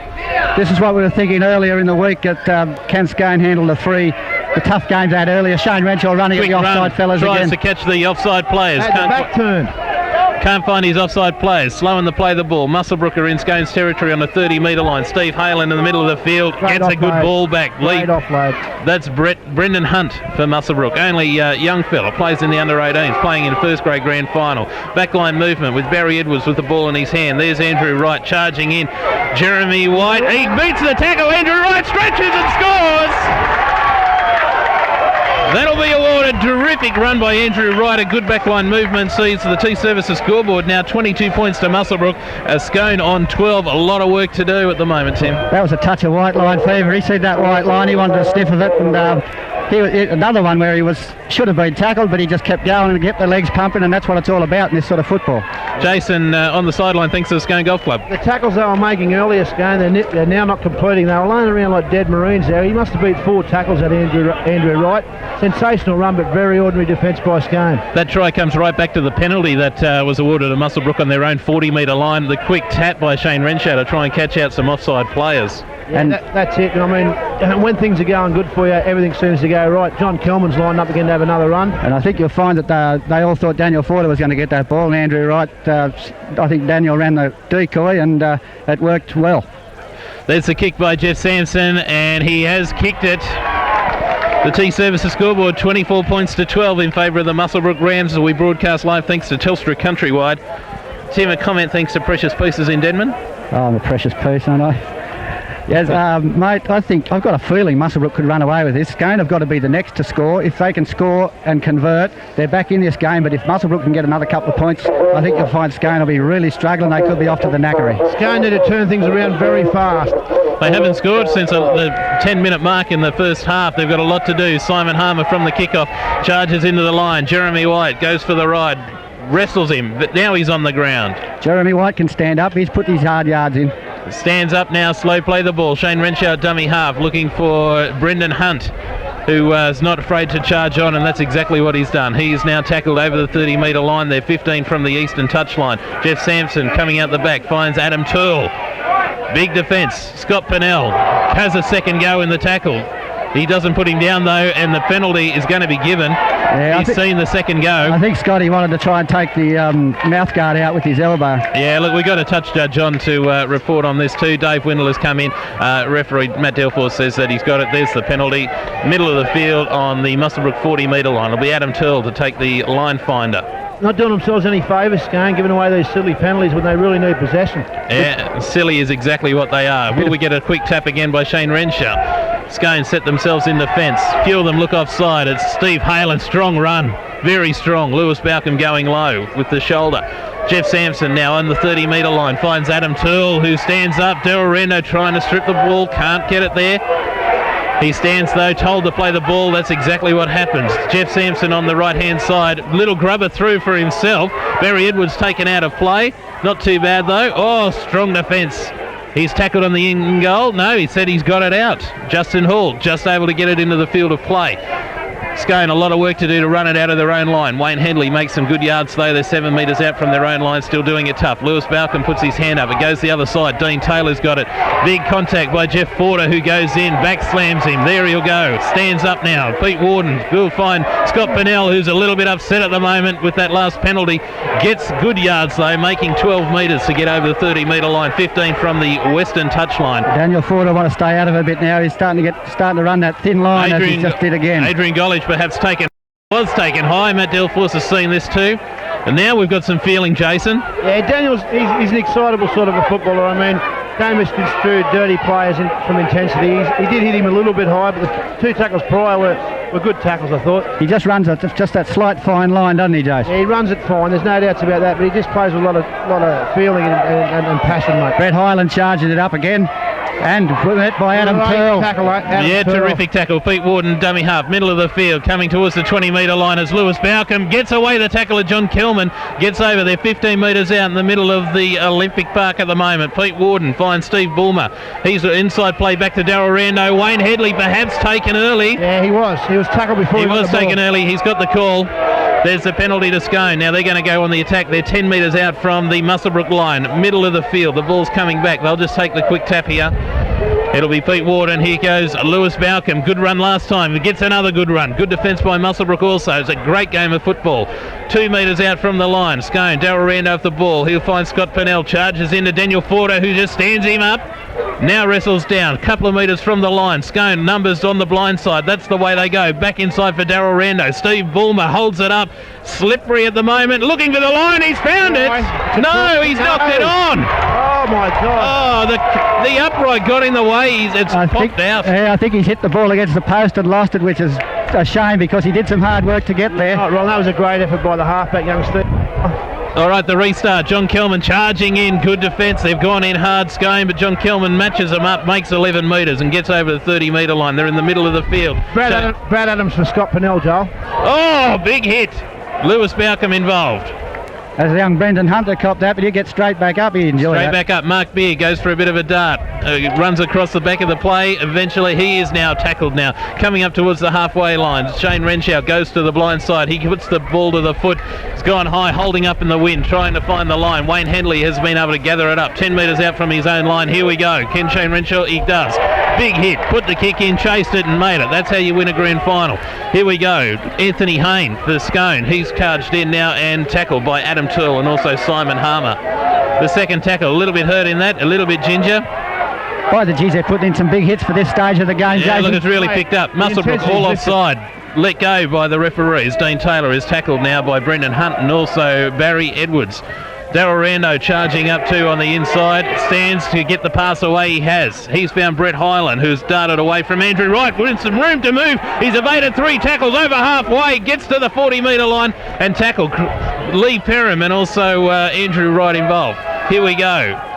This is what we were thinking earlier in the week, that can Scone handle the 3 the tough games out earlier. Shane Renshaw running at Quick the offside run, fellas tries again. to catch the offside players. Had the back turn. Can't find his offside players. Slowing the play the ball. Muswellbrook are in Scone's territory on the 30-metre line. Steve Halen in the middle of the field. Great Gets a good offload. ball back. Great offload. That's Brendan Hunt for Muswellbrook. Only young fella. Plays in the under-18s. Playing in first grade grand final. Backline movement with Barry Edwards with the ball in his hand. There's Andrew Wright charging in. Jeremy White. He beats the tackle. Andrew Wright stretches and scores. That'll be awarded. Terrific run by Andrew Wright. A good backline movement sees the T-Services scoreboard now 22 points to Muswellbrook. Scone on 12. A lot of work to do at the moment, Tim. That was a touch of white line fever. He said that white line. He wanted to sniff of it, and another one where he should have been tackled, but he just kept going and kept the legs pumping, and that's what it's all about in this sort of football. Jason on the sideline thinks of Scone Golf Club. The tackles they were making earlier, Scone, they're now not completing. They were laying around like dead Marines there. He must have beat 4 tackles at Andrew Wright. Sensational run, but very ordinary defence by Scone. That try comes right back to the penalty that was awarded to Muswellbrook on their own 40-metre line. The quick tap by Shane Renshaw to try and catch out some offside players. Yeah, and that's it. I mean, when things are going good for you, everything seems to go right. John Kelman's lined up again to have another run. And I think you'll find that they all thought Daniel Forder was going to get that ball, and Andrew Wright, I think Daniel ran the decoy, and it worked well. There's the kick by Jeff Sampson, and he has kicked it. The T-Services scoreboard 24 points to 12 in favour of the Muswellbrook Rams as we broadcast live thanks to Telstra Countrywide. Tim, a comment thanks to Precious Pieces in Denman. Oh, I'm a precious piece, aren't I? Yes, mate, I think I've got a feeling Muswellbrook could run away with this. Scone have got to be the next to score. If they can score and convert, they're back in this game. But if Muswellbrook can get another couple of points, I think you'll find Scone will be really struggling. They could be off to the knackery. Scone need to turn things around very fast. They haven't scored since the 10-minute mark in the first half. They've got a lot to do. Simon Harmer from the kickoff charges into the line. Jeremy White goes for the ride, wrestles him, but now he's on the ground. Jeremy White can stand up. He's put his hard yards in. Stands up now, slow play the ball. Shane Renshaw, dummy half, looking for Brendan Hunt, who is not afraid to charge on, and that's exactly what he's done. He's now tackled over the 30-metre line there, 15 from the eastern touchline. Jeff Sampson coming out the back, finds Adam Turl. Big defence. Scott Piniella has a second go in the tackle. He doesn't put him down, though, and the penalty is going to be given. Yeah, he's seen the second go. I think Scotty wanted to try and take the mouth guard out with his elbow. Yeah, look, we've got a touch judge on to report on this too. Dave Windle has come in. Referee Matt Delforce says that he's got it. There's the penalty. Middle of the field on the Muswellbrook 40-metre line. It'll be Adam Turl to take the line finder. Not doing themselves any favours, Scone, giving away these silly penalties when they really need possession. Yeah, silly is exactly what they are. Will we get a quick tap again by Shane Renshaw? Scone set themselves in defence. Few of them look offside. It's Steve Halen, strong run, very strong. Lewis Balcom going low with the shoulder. Jeff Sampson now on the 30-metre line finds Adam Turl, who stands up. Darrell Renault trying to strip the ball, can't get it there. He stands though, told to play the ball. That's exactly what happens. Jeff Sampson on the right-hand side. Little grubber through for himself. Barry Edwards taken out of play. Not too bad though. Oh, strong defence. He's tackled on the in goal. No, he said he's got it out. Justin Hall just able to get it into the field of play. Scone, a lot of work to do to run it out of their own line. Wayne Headley makes some good yards though. They're 7 metres out from their own line, still doing it tough. Lewis Balcom puts his hand up. It goes the other side. Dean Taylor's got it. Big contact by Jeff Forder, who goes in, back slams him. There he'll go. Stands up now. Pete Worden will find Scott Piniella, who's a little bit upset at the moment with that last penalty. Gets good yards though, making 12 metres to get over the 30-metre line. 15 from the western touchline. Daniel Forder want to stay out of it a bit now. He's starting to run that thin line as he just did again. Adrian Golich perhaps was taken high. Matt Delforce has seen this too. And now we've got some feeling, Jason. Yeah, Daniel's he's an excitable sort of a footballer. I mean, don't misconstrue dirty players from intensity. He did hit him a little bit high, but the 2 tackles prior were good tackles, I thought. He just runs just that slight fine line, doesn't he, Jason? Yeah, he runs it fine. There's no doubts about that, but he just plays with a lot of feeling and passion, mate. Brett Hyland charging it up again. And met by Adam Turl. Terrific tackle. Pete Worden, dummy half, middle of the field, coming towards the 20-metre line as Lewis Balcom gets away the tackle of John Kelvin, gets over there 15 metres out in the middle of the Olympic Park at the moment. Pete Worden finds Steve Bulmer. He's inside play back to Darrell Renault. Wayne Headley perhaps taken early. Yeah, he was. He was tackled before he was taken early. He's got the call. There's the penalty to Scone. Now they're going to go on the attack. They're 10 metres out from the Muswellbrook line, middle of the field. The ball's coming back. They'll just take the quick tap here. It'll be Pete Worden. Here goes Lewis Balcombe. Good run last time. He gets another good run. Good defence by Muswellbrook also. It's a great game of football. 2 metres out from the line. Scone, Darrell Rando off the ball. He'll find Scott Piniella. Charges into Daniel Fordo, who just stands him up. Now wrestles down. Couple of metres from the line. Scone numbers on the blind side. That's the way they go. Back inside for Darrell Rando. Steve Bulmer holds it up. Slippery at the moment. Looking for the line. He's found it. No, he's knocked it on. Oh my God. Oh, the upright got in the way. It's popped out. Yeah, I think he's hit the ball against the post and lost it, which is a shame because he did some hard work to get there. Right, Ron, that was a great effort by the halfback youngster. All right, the restart. John Kelvin charging in. Good defence. They've gone in hard, Scone, but John Kelvin matches them up, makes 11 metres and gets over the 30-metre line. They're in the middle of the field. Brad Adams for Scott Piniella, Joel. Oh, big hit. Lewis Balcombe involved. As the young Brendan Hunter copped that, but he gets straight back up. He enjoyed Straight that. back up. Markby goes for a bit of a dart. Runs across the back of the play. Eventually, he is now tackled now. Coming up towards the halfway line. Shane Renshaw goes to the blind side. He puts the ball to the foot. It's gone high, holding up in the wind, trying to find the line. Wayne Henley has been able to gather it up. 10 metres out from his own line. Here we go. Can Shane Renshaw? He does. Big hit. Put the kick in, chased it and made it. That's how you win a grand final. Here we go. Anthony Hayne for Scone. He's charged in now and tackled by Adam Turl and also Simon Harmer. The second tackle, a little bit hurt in that, a little bit ginger. By the geez, they're putting in some big hits for this stage of the game, Yeah, Jason. look, it's really picked up. Muswellbrook all offside. Let go by the referees. Dean Taylor is tackled now by Brendan Hunt and also Barry Edwards. Darrell Rando charging up too on the inside. Stands to get the pass away. He has. He's found Brett Hyland, who's darted away from Andrew Wright. With some room to move. He's evaded 3 tackles over halfway. Gets to the 40-metre line and tackled Lee Perham and also Andrew Wright involved. Here we go.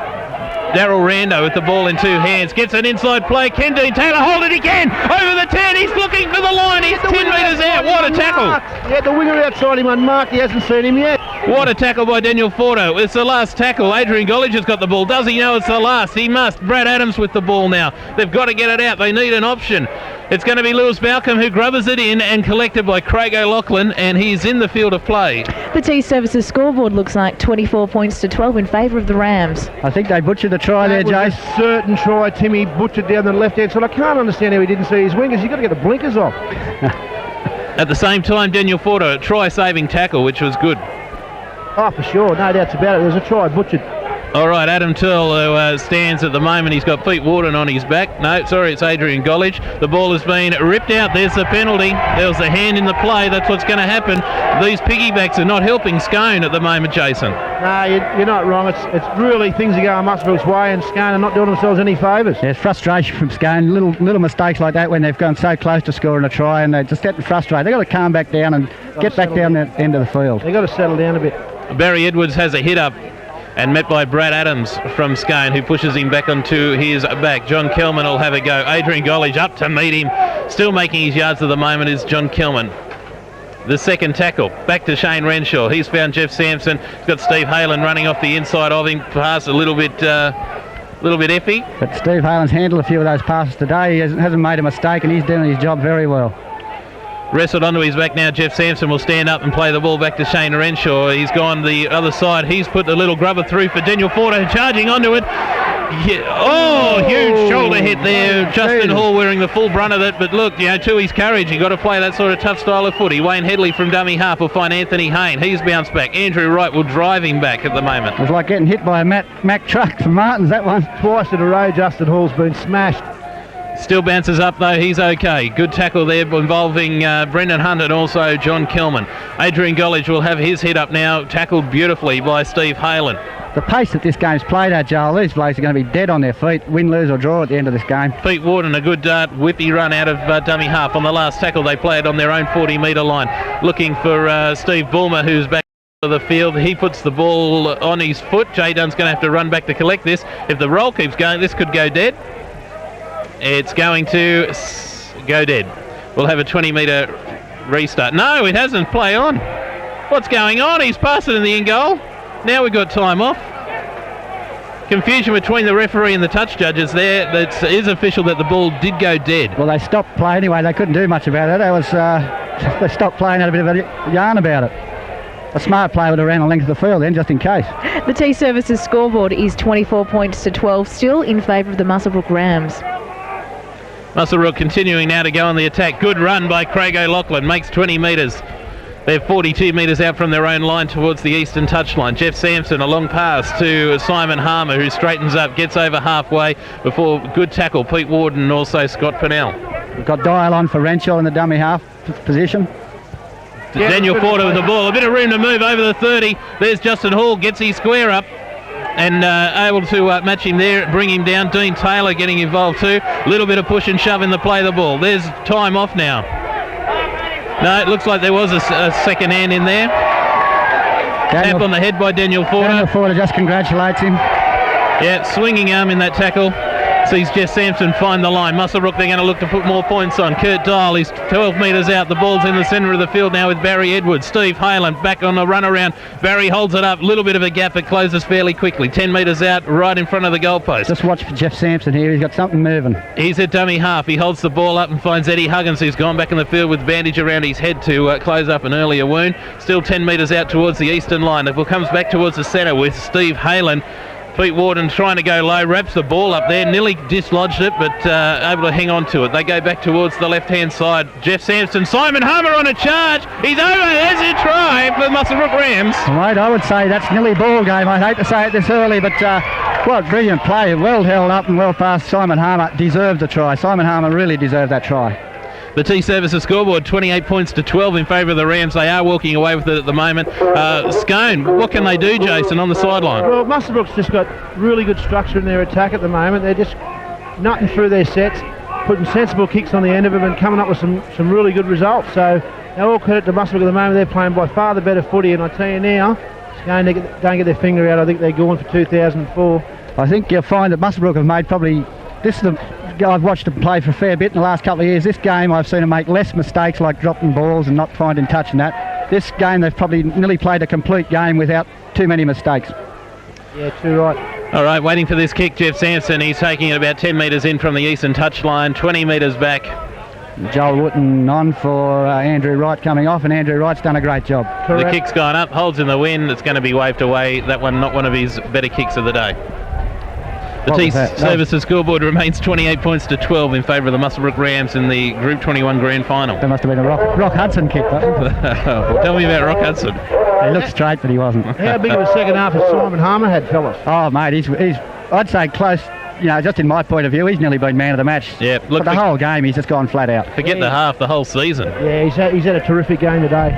Darrell Rando with the ball in 2 hands. Gets an inside play. Can Dean Taylor hold it again? Over the 10. He's looking for the line. He's 10 metres out. What a tackle. Yeah, the winger outside him unmarked. He hasn't seen him yet. What a tackle by Daniel Fordo. It's the last tackle. Adrian Gollage has got the ball. Does he know it's the last? He must. Brad Adams with the ball now. They've got to get it out. They need an option. It's going to be Lewis Balcombe who grubbers it in and collected by Craig O'Loughlin, and he's in the field of play. Petite Services scoreboard looks like 24 points to 12 in favour of the Rams. I think they butchered the try there, That was Jace. a certain try. Timmy butchered down the left-hand side. I can't understand how he didn't see his wingers. You've got to get the blinkers off. At the same time, Daniel Fordo, a try-saving tackle, which was good. Oh, for sure. No doubts about it. There was a try butchered. All right, Adam Turl, who stands at the moment. He's got Pete Worden on his back. No, sorry, it's Adrian Gollage. The ball has been ripped out. There's the penalty. There was a hand in the play. That's what's going to happen. These piggybacks are not helping Scone at the moment, Jason. No, you're not wrong. It's really things are going Muswellbrook's way, and Scone are not doing themselves any favours. There's frustration from Scone. Little mistakes like that when they've gone so close to scoring a try and they're just getting frustrated. They've got to calm back down and get back down the end of the field. They've got to settle down a bit. Barry Edwards has a hit up and met by Brad Adams from Scone, who pushes him back onto his back. John Kelman will have a go. Adrian Gollage up to meet him. Still making his yards at the moment is John Kelman. The second tackle, back to Shane Renshaw. He's found Jeff Sampson. He's got Steve Halen running off the inside of him. Pass a little bit iffy. But Steve Halen's handled a few of those passes today. He hasn't made a mistake and he's doing his job very well. Wrestled onto his back now. Jeff Sampson will stand up and play the ball back to Shane Renshaw. He's gone the other side. He's put the little grubber through for Daniel Fordo, charging onto it. Yeah. Oh, huge shoulder hit there. Justin Hall wearing the full brunt of it. But look, to his courage, you've got to play that sort of tough style of footy. Wayne Headley from dummy half will find Anthony Hayne. He's bounced back. Andrew Wright will drive him back at the moment. It was like getting hit by a Mack truck from Martins, that one. Twice in a row, Justin Hall's been smashed. Still bounces up though, he's okay. Good tackle there involving Brendan Hunt and also John Kelman. Adrian Gollage will have his hit up now, tackled beautifully by Steve Halen. The pace that this game's played at, Joel, these blokes are going to be dead on their feet, win, lose or draw at the end of this game. Pete Worden, a good whippy run out of dummy half. On the last tackle they played on their own 40-metre line, looking for Steve Bulmer, who's back of the field. He puts the ball on his foot. Jay Dunn's going to have to run back to collect this. If the roll keeps going, this could go dead. It's going to go dead. We'll have a 20-metre restart. No, it hasn't. Play on. What's going on? He's passed it in the end goal. Now we've got time off. Confusion between the referee and the touch judges there. It is official that the ball did go dead. Well, they stopped play anyway. They couldn't do much about it. They stopped playing, had a bit of a yarn about it. A smart player would have ran the length of the field then, just in case. The T Services scoreboard is 24 points to 12, still in favour of the Muswellbrook Rams. Muswellbrook continuing now to go on the attack. Good run by Craig O'Loughlin, makes 20 metres. They're 42 metres out from their own line towards the eastern touchline. Jeff Sampson, a long pass to Simon Harmer, who straightens up, gets over halfway before good tackle, Pete Worden and also Scott Piniella. We've got Dial on for Renshaw in the dummy half position. Yeah, Daniel Porter with the ball. A bit of room to move over the 30. There's Justin Hall, gets his square up and able to match him there, bring him down. Dean Taylor getting involved too. A little bit of push and shove in the play of the ball. There's time off now. No, it looks like there was a second hand in there. Tap on the head by Daniel Porter. Daniel Porter just congratulates him. Yeah, swinging arm in that tackle. Sees Jeff Sampson find the line. Muswellbrook, they're going to look to put more points on. Kurt Dial, he's 12 metres out. The ball's in the centre of the field now with Barry Edwards. Steve Hayland back on the run around. Barry holds it up. Little bit of a gap. It closes fairly quickly. 10 metres out, right in front of the goalpost. Just watch for Jeff Sampson here. He's got something moving. He's at dummy half. He holds the ball up and finds Eddie Huggins, who's gone back in the field with bandage around his head to close up an earlier wound. Still 10 metres out towards the eastern line. The ball comes back towards the centre with Steve Hayland. Pete Worden trying to go low, wraps the ball up there, nearly dislodged it, but able to hang on to it. They go back towards the left-hand side. Jeff Sampson, Simon Harmer on a charge. He's over. There's a try for the Muswellbrook Rams. Right, I would say that's nearly ball game. I'd hate to say it this early, but what brilliant play. Well held up and well passed. Simon Harmer deserved the try. Simon Harmer really deserved that try. The T-Services scoreboard, 28 points to 12 in favour of the Rams. They are walking away with it at the moment. Scone, what can they do, Jason, on the sideline? Well, Muswellbrook's just got really good structure in their attack at the moment. They're just nutting through their sets, putting sensible kicks on the end of them and coming up with some really good results. So all credit to Muswellbrook at the moment. They're playing by far the better footy, and I tell you now, Scone don't get their finger out. I think they're going for 2004. I think you'll find that Muswellbrook have made probably... I've watched them play for a fair bit in the last couple of years. This game I've seen them make less mistakes, like dropping balls and not finding touch and that. This game they've probably nearly played a complete game without too many mistakes. Yeah, too right. All right, waiting for this kick, Jeff Sampson. He's taking it about 10 metres in from the eastern touchline, 20 metres back. Joel Wooten on for Andrew Wright coming off, and Andrew Wright's done a great job. Correct. The kick's gone up, holds in the wind. It's going to be waved away. That one, not one of his better kicks of the day. The T-Services scoreboard remains 28 points to 12 in favour of the Muswellbrook Rams in the Group 21 Grand Final. That must have been a Rock Hudson kick, though. Well, tell me about Rock Hudson. He looked straight, but he wasn't. How big of a second half has Simon Harmer had, fellas? Oh, mate, he's I'd say close. You know, just in my point of view, he's nearly been man of the match. Yeah, look, but the whole game, he's just gone flat out. Forget the half, the whole season. Yeah, he's had a terrific game today.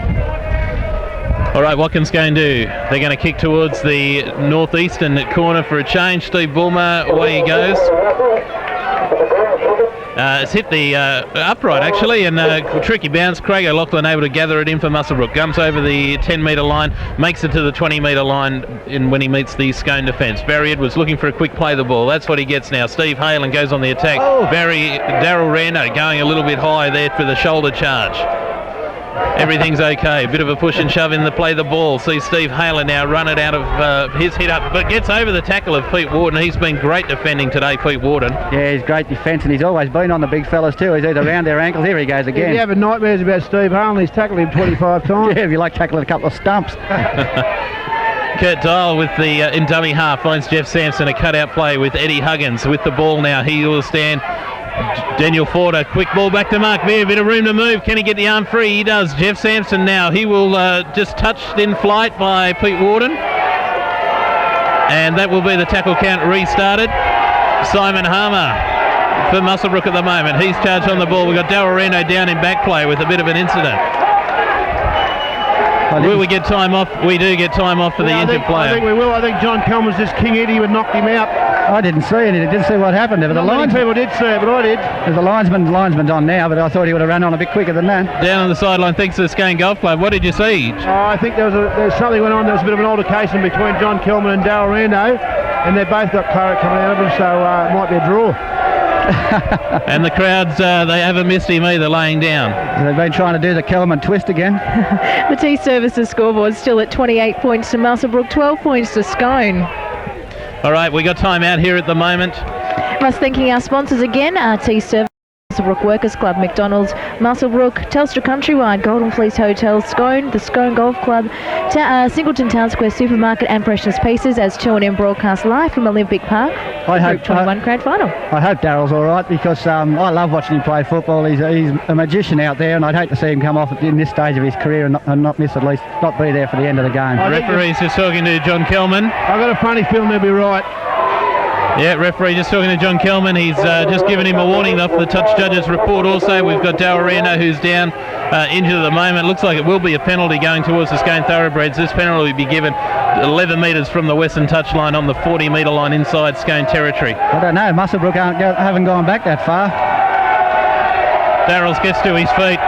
All right, what can Scone do? They're going to kick towards the northeastern corner for a change. Steve Bulmer, away he goes. It's hit the upright, actually, and tricky bounce. Craig O'Loughlin able to gather it in for Muswellbrook. Jumps over the 10-metre line, makes it to the 20-metre line when he meets the Scone defence. Barry Edwards looking for a quick play of the ball. That's what he gets now. Steve Hayland goes on the attack. Darrell Renault going a little bit high there for the shoulder charge. Everything's okay. A bit of a push and shove in the play the ball. See Steve Hayler now run it out of his hit up, but gets over the tackle of Pete Worden. He's been great defending today, Pete Worden. Yeah, he's great defence, and he's always been on the big fellas too. He's either around their ankles. Here he goes again. If you have nightmares about Steve Hayler, he's tackled him 25 times. Yeah, if you like tackling a couple of stumps. Kurt Dial with the in dummy half finds Jeff Sampson, a cutout play with Eddie Huggins with the ball now. He will stand. Daniel Porter, quick ball back to Markby, a bit of room to move. Can he get the arm free? He does. Jeff Sampson now. He will just touched in flight by Pete Worden. And that will be the tackle count restarted. Simon Harmer for Muswellbrook at the moment. He's charged on the ball. We've got Darrell Renault down in back play with a bit of an incident. Will we get time off? We do get time off for the injured player. I think we will. I think John Kalman was just King Eddie would knocked him out. I didn't see it. I didn't see what happened there. Not many people did see it, but I did. There's a linesman's on now, but I thought he would have run on a bit quicker than that. Down on the sideline, thanks to the Scone Golf Club. What did you see? I think there's something went on. There was a bit of an altercation between John Kelvin and Darrell Renault, and they both got claret coming out of them, so it might be a draw. And the crowds, they haven't missed him either, laying down. They've been trying to do the Kelman twist again. The T-Services scoreboard still at 28 points to Muswellbrook, 12 points to Scone. All right, we got time out here at the moment. Us thanking our sponsors again, T-Services Muswellbrook Workers Club, McDonald's, Muswellbrook, Telstra Countrywide, Golden Fleece Hotel, Scone, the Scone Golf Club, Singleton Town Square Supermarket and Precious Pieces as 2&M broadcast live from Olympic Park. Group 21 Grand Final. I hope Darrell's all right because I love watching him play football. He's a magician out there, and I'd hate to see him come off in this stage of his career and not miss, at least not be there for the end of the game. The referee's just talking to John Kelman. I've got a funny feeling they'll be right. Yeah, referee just talking to John Kelman. He's just given him a warning off the touch judge's report also. We've got Darrell who's down injured at the moment. Looks like it will be a penalty going towards the Scone Thoroughbreds. This penalty will be given 11 metres from the western touchline on the 40-metre line inside Scone territory. I don't know, Muswellbrook haven't gone back that far. Darrell gets to his feet.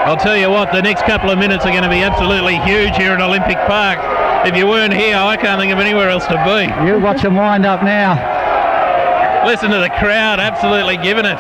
I'll tell you what, the next couple of minutes are going to be absolutely huge here at Olympic Park. If you weren't here, I can't think of anywhere else to be. You watch them wind up now. Listen to the crowd, absolutely giving it.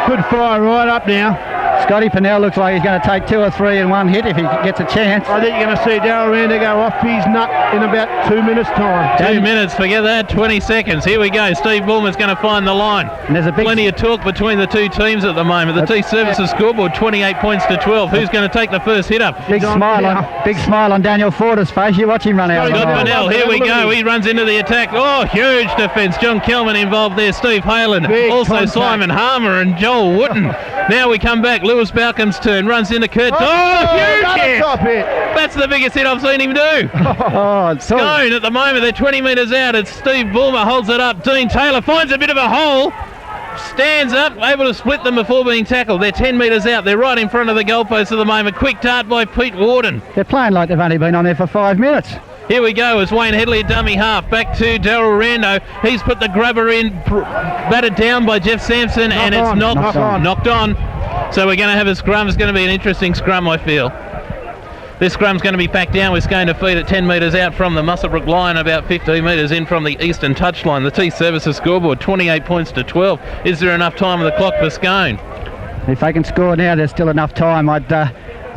Good fire right up now. Scotty Piniella looks like he's going to take 2 or 3 in one hit if he gets a chance. I think you're going to see Darrell go off his nut in about 2 minutes' time. 2 minutes, forget that, 20 seconds. Here we go. Steve Bullman's going to find the line. And there's plenty of talk between the two teams at the moment. The T Services scoreboard 28 points to 12. Who's going to take the first hit up? Big smile on Daniel Forder's face. You watch him run out. Scott Piniella, here we go. He runs into the attack. Oh, huge defence. John Kelman involved there. Steve Halen. Also contact. Simon Harmer and Joel Wooten. Now we come back. Lewis Balcom's turn. Runs into Kurt. Huge hit. Top hit. That's the biggest hit I've seen him do. Scone at the moment. They're 20 metres out. It's Steve Bulmer holds it up. Dean Taylor finds a bit of a hole. Stands up, able to split them before being tackled. They're 10 metres out. They're right in front of the goalpost at the moment. Quick dart by Pete Worden. They're playing like they've only been on there for 5 minutes. Here we go as Wayne Headley at dummy half. Back to Darrell Rando. He's put the grubber in, batted down by Jeff Sampson, and it's knocked on. So we're going to have a scrum. It's going to be an interesting scrum, I feel. This scrum's going to be packed down with Scone to feet at 10 metres out from the Muswellbrook line, about 15 metres in from the eastern touchline. The T Services scoreboard 28 points to 12. Is there enough time on the clock for Scone? If they can score now, there's still enough time. I'd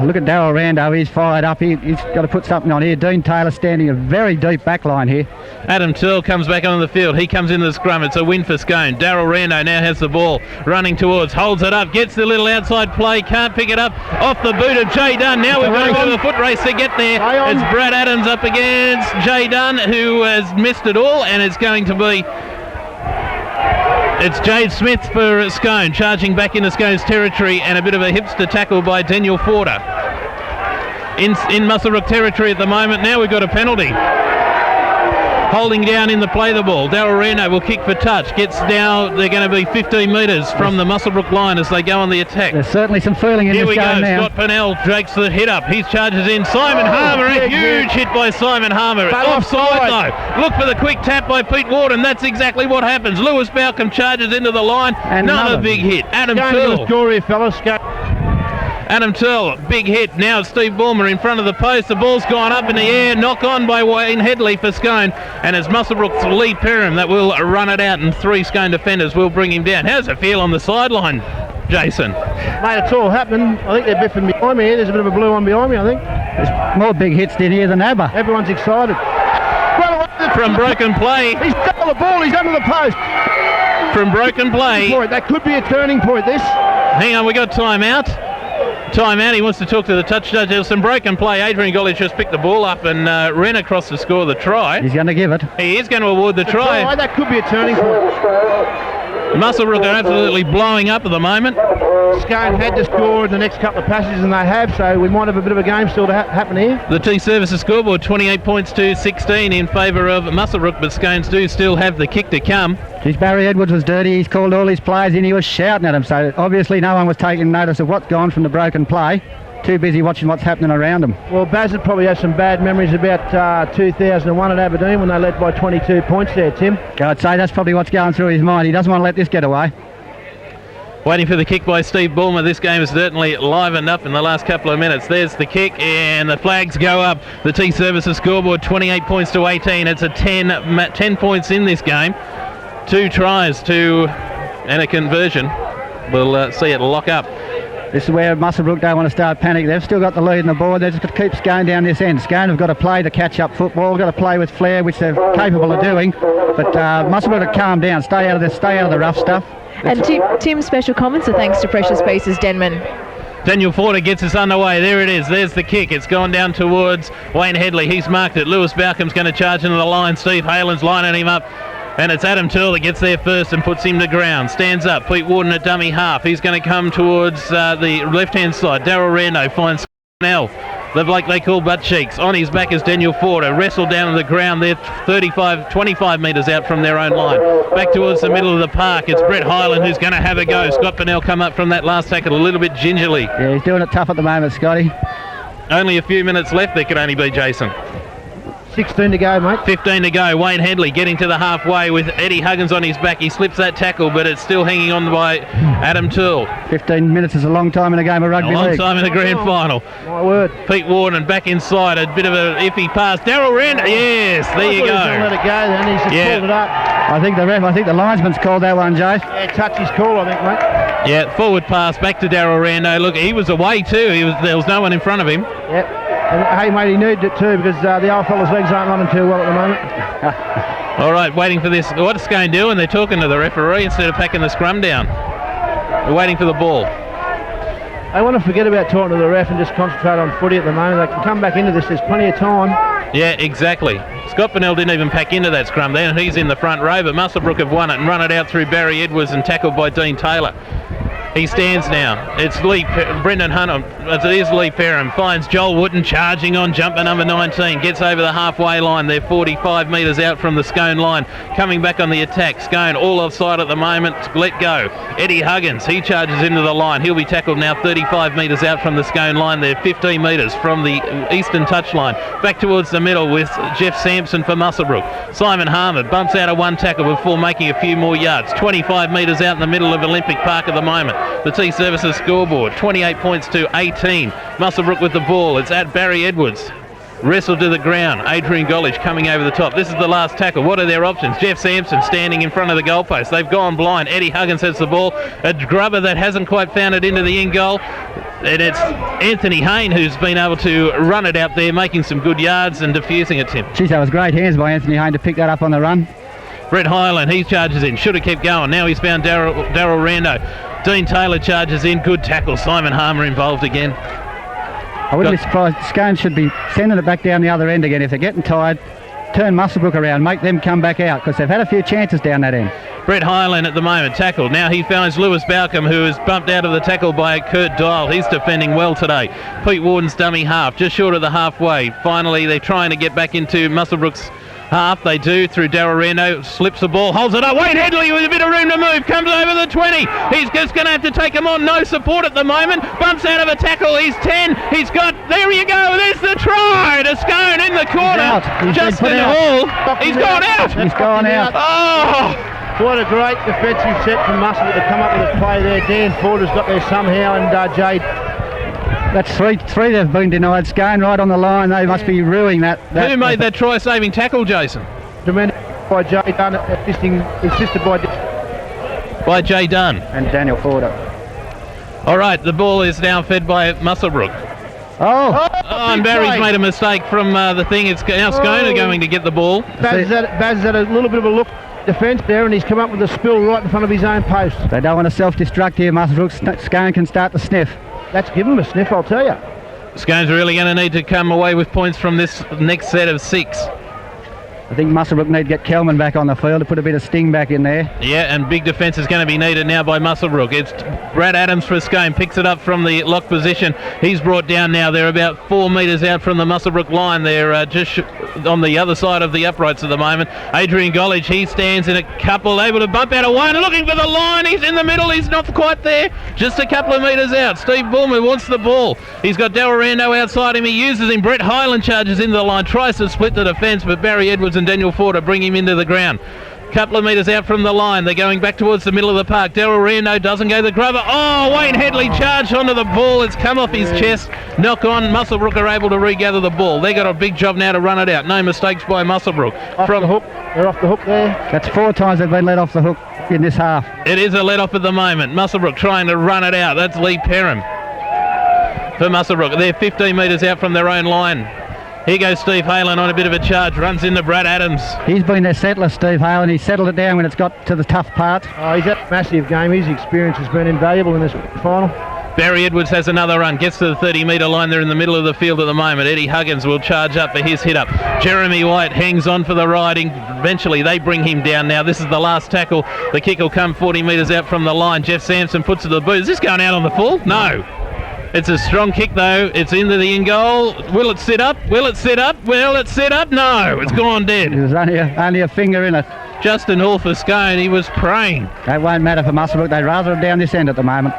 look at Darrell Rando. He's fired up. He's got to put something on here. Dean Taylor standing a very deep back line here. Adam Turl comes back onto the field. He comes into the scrum. It's a win for Scone. Darrell Rando now has the ball. Running towards. Holds it up. Gets the little outside play. Can't pick it up. Off the boot of Jay Dunn. Now we've got to go to the foot race to get there. It's Brad Adams up against Jay Dunn, who has missed it all, and it's going to be... It's Jade Smith for Scone, charging back into Scone's territory, and a bit of a hipster tackle by Daniel Forder. In Muswellbrook territory at the moment. Now we've got a penalty. Holding down in the play the ball. Darrell Rando will kick for touch. They're going to be 15 metres from the Muswellbrook line as they go on the attack. There's certainly some feeling in this game now. Here we go. Scott Piniella drakes the hit up. He charges in. Simon Harmer, a huge hit by Simon Harmer. Offside though. Look for the quick tap by Pete Worden. That's exactly what happens. Lewis Balcom charges into the line. Another big hit. Adam Turl. Adam Turl, big hit. Now Steve Bulmer in front of the post. The ball's gone up in the air. Knock on by Wayne Headley for Scone. And it's Muswellbrook's Lee Perham that will run it out, and 3 Scone defenders will bring him down. How does it feel on the sideline, Jason? Mate, it's all happening. I think they're biffing behind me here. There's a bit of a blue one behind me, I think. There's more big hits in here than ever. Everyone's excited. From broken play. He's double the ball. He's under the post. From broken play. That could be a turning point, this. Hang on, we got timeout. He wants to talk to the touch judge. There's some broken play. Adrian Gollage just picked the ball up and ran across to score the try. He's going to give it. He is going to award the try. That could be a turning point. Muswellbrook are absolutely blowing up at the moment. Scone had to score in the next couple of passages, and they have, so we might have a bit of a game still to happen here. The T Services scoreboard 28 points to 16 in favour of Muswellbrook, but Scones do still have the kick to come. Geez, Barry Edwards was dirty. He's called all his players in. He was shouting at them, so obviously no one was taking notice of what's gone from the broken play. Too busy watching what's happening around them. Well, Bassett probably has some bad memories about 2001 at Aberdeen when they led by 22 points there, Tim. I'd say that's probably what's going through his mind. He doesn't want to let this get away. Waiting for the kick by Steve Bulmer. This game is certainly livened up in the last couple of minutes. There's the kick, and the flags go up. The T Services scoreboard 28 points to 18. It's a 10 points in this game. 2 tries and a conversion. We'll see it lock up. This is where Muswellbrook don't want to start panic. They've still got the lead on the board. They've just got to keep Scone down this end. Scone have got to play the catch-up football. Got to play with flair, which they're capable of doing. But Muswellbrook to calm down. Stay out of the rough stuff. And Tim's special comments are thanks to Precious Pieces Denman. Daniel Forder gets us underway. There it is. There's the kick. It's gone down towards Wayne Headley. He's marked it. Lewis Balcom's going to charge into the line. Steve Halen's lining him up. And it's Adam Turl that gets there first and puts him to ground. Stands up. Pete Worden at dummy half. He's going to come towards the left-hand side. Darrell Renault finds Scone, the bloke they call butt cheeks. On his back is Daniel Forder. Wrestled down to the ground. They're 25 metres out from their own line. Back towards the middle of the park. It's Brett Hyland who's going to have a go. Scott Piniella come up from that last tackle a little bit gingerly. Yeah, he's doing it tough at the moment, Scotty. Only a few minutes left. There could only be Jason. 16 to go, mate. 15 to go. Wayne Headley getting to the halfway with Eddie Huggins on his back. He slips that tackle, but it's still hanging on by Adam Turl. 15 minutes is a long time in a game of rugby A long league. time in the grand final. My word. Pete Worden back inside. A bit of an iffy pass. Darrell Rand. Yes, there you He was gonna go. let it go then. He's just pulled it up. I think the linesman's called that one, Jace. Yeah, touch his call, I think, mate. Yeah, forward pass back to Darrell Rando. Look, he was away too. There was no one in front of him. Yep. And, hey, mate, he needed it too because the old fella's legs aren't running too well at the moment. All right, waiting for this. What's Scone doing? They're talking to the referee instead of packing the scrum down. They're waiting for the ball. They want to forget about talking to the ref and just concentrate on footy at the moment. They can come back into this. There's plenty of time. Yeah, exactly. Scott Piniella didn't even pack into that scrum then. He's in the front row, but Muswellbrook have won it and run it out through Barry Edwards and tackled by Dean Taylor. He stands now. It's Brendan Hunt. It is Lee Perham. Finds Joel Wooten charging on jumper number 19. Gets over the halfway line. They're 45 metres out from the Scone line. Coming back on the attack. Scone all offside at the moment. Let go. Eddie Huggins. He charges into the line. He'll be tackled now 35 metres out from the Scone line. They're 15 metres from the eastern touchline. Back towards the middle with Jeff Sampson for Muswellbrook. Simon Harmer bumps out of one tackle before making a few more yards. 25 metres out in the middle of Olympic Park at the moment. The T Services scoreboard, 28 points to 18. Muswellbrook with the ball. It's at Barry Edwards. Wrestled to the ground. Adrian Golich coming over the top. This is the last tackle. What are their options? Jeff Sampson standing in front of the goalpost. They've gone blind. Eddie Huggins has the ball. A grubber that hasn't quite found it into the end goal. And it's Anthony Hayne who's been able to run it out there, making some good yards and defusing it, Tim. Geez, that was great hands by Anthony Hayne to pick that up on the run. Brett Hyland, he charges in. Should have kept going. Now he's found Darrell Rando. Dean Taylor charges in. Good tackle. Simon Harmer involved again. I wouldn't be surprised. Scone should be sending it back down the other end again. If they're getting tired, turn Muswellbrook around, make them come back out because they've had a few chances down that end. Brett Hyland at the moment tackled. Now he finds Lewis Balcom, who is bumped out of the tackle by Kurt Dial. He's defending well today. Pete Warden's dummy half, just short of the halfway. Finally, they're trying to get back into Muswellbrook's half. They do through Darrell Rando. Slips the ball, holds it up. Wayne Headley with a bit of room to move. Comes over the 20. He's just going to have to take him on. No support at the moment. Bumps out of a tackle. He's 10. He's got... There you go. There's the try to Scone in the corner. Justin Hall. He's gone out. He's gone out. Oh! What a great defensive set from Muswellbrook to come up with a play there. Dan Ford has got there somehow, and Jade. That's three they've been denied. Scone right on the line. They must be ruining that. Who made that try-saving tackle, Jason? Demanded by Jay Dunn, assisted by Jay Dunn. And Daniel Forder. All right, the ball is now fed by Muswellbrook. And Barry's made a mistake from the thing. It's now Scone going to get the ball. Baz had a little bit of a look defence there, and he's come up with a spill right in front of his own post. They don't want to self-destruct here, Muswellbrook. Scone can start to sniff. That's given him a sniff, I'll tell you. Scone's really going to need to come away with points from this next set of 6. I think Muswellbrook need to get Kelman back on the field to put a bit of sting back in there. Yeah, and big defence is going to be needed now by Muswellbrook. It's Brad Adams for Scone, picks it up from the lock position. He's brought down now. They're about 4 metres out from the Muswellbrook line. They're just on the other side of the uprights at the moment. Adrian Golich, he stands in a couple, able to bump out of one, looking for the line. He's in the middle. He's not quite there. Just a couple of metres out. Steve Bullman wants the ball. He's got Darrell Rando outside him. He uses him. Brett Hyland charges into the line, tries to split the defence, but Barry Edwards and Daniel Forder bring him into the ground. Couple of metres out from the line. They're going back towards the middle of the park. Darrell Rando doesn't go the grubber. Oh, Wayne Headley charged onto the ball. It's come off his chest. Knock on. Muswellbrook are able to regather the ball. They got a big job now to run it out. No mistakes by Muswellbrook. From the hook. They're off the hook there. That's 4 times they've been let off the hook in this half. It is a let off at the moment. Muswellbrook trying to run it out. That's Lee Perham for Muswellbrook. They're 15 metres out from their own line. Here goes Steve Halen on a bit of a charge, runs into Brad Adams. He's been their settler, Steve Halen. He's settled it down when it's got to the tough part. Oh, he's had a massive game. His experience has been invaluable in this final. Barry Edwards has another run, gets to the 30-metre line. They're in the middle of the field at the moment. Eddie Huggins will charge up for his hit-up. Jeremy White hangs on for the riding. Eventually, they bring him down now. This is the last tackle. The kick will come 40 metres out from the line. Jeff Sampson puts it to the boot. Is this going out on the full? No. It's a strong kick, though. It's into the in-goal. Will it sit up? Will it sit up? Will it sit up? No. It's gone dead. There's only a finger in it. Justin Hall for Scone. He was praying. That won't matter for Muswellbrook. They'd rather have down this end at the moment.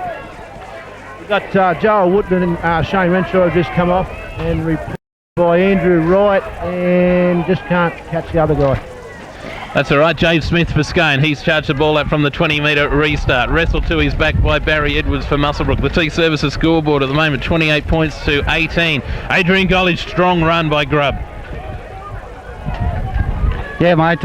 We've got Joel Woodman and Shane Renshaw have just come off and replaced by Andrew Wright, and just can't catch the other guy. That's all right. James Smith for Scone. He's charged the ball up from the 20-metre restart. Wrestled to his back by Barry Edwards for Muswellbrook. The T-Services scoreboard at the moment, 28 points to 18. Adrian Gollage, strong run by Grubb. Yeah, mate.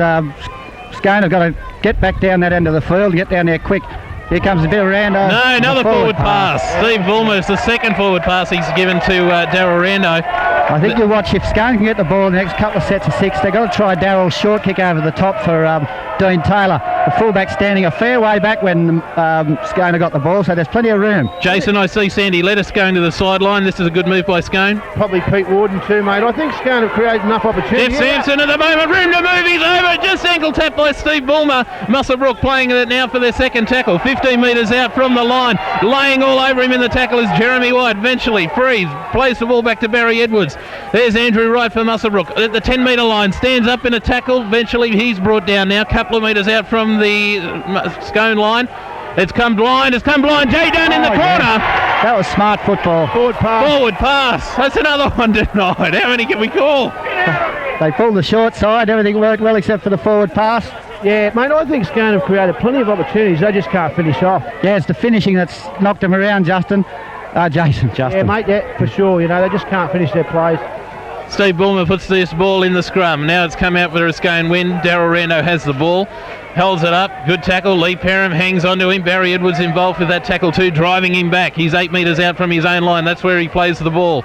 Scone have got to get back down that end of the field, get down there quick. Here comes a bit of Rando. No, another forward pass. Steve Bulmer's the second forward pass he's given to Darrell Rando. I think you watch, if Scone can get the ball in the next couple of sets of six, they've got to try Darrell's short kick over the top for Dean Taylor. The fullback standing a fair way back when Scone got the ball, so there's plenty of room. Jason, I see Sandy Lettuce going to the sideline. This is a good move by Scone. Probably Pete Worden too, mate. I think Scone have created enough opportunity. Jeff Sampson at the moment, room to move, he's over. Just ankle tap by Steve Bulmer. Muswellbrook playing it now for their second tackle. 15 metres out from the line. Laying all over him in the tackle is Jeremy White. Eventually frees, plays the ball back to Barry Edwards. There's Andrew Wright for Muswellbrook at the 10-metre line, stands up in a tackle. Eventually he's brought down now, couple of metres out from the Scone line. It's come blind. Jay Dunn in the corner. Yeah. That was smart football. Forward pass. That's another one denied. How many can we call? They pulled the short side. Everything worked well except for the forward pass. Yeah, mate, I think Scone have created plenty of opportunities. They just can't finish off. Yeah, it's the finishing that's knocked them around, Jason. Yeah, mate, yeah, for sure. You know, they just can't finish their plays. Steve Bulmer puts this ball in the scrum. Now it's come out for a Scone win. Darrell Rando has the ball. Holds it up. Good tackle. Lee Perham hangs onto him. Barry Edwards involved with that tackle too, driving him back. He's 8 metres out from his own line. That's where he plays the ball.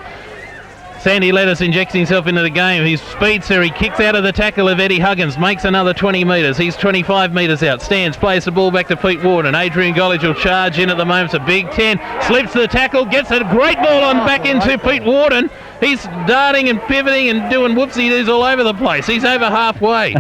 Sandy Lettuce injects himself into the game. He's speedster. He kicks out of the tackle of Eddie Huggins. Makes another 20 metres. He's 25 metres out. Stands. Plays the ball back to Pete Worden. Adrian Gollage will charge in at the moment. It's a big 10. Slips the tackle. Gets a great ball on back into Pete Worden. He's darting and pivoting and doing whoopsie-doos all over the place. He's over halfway.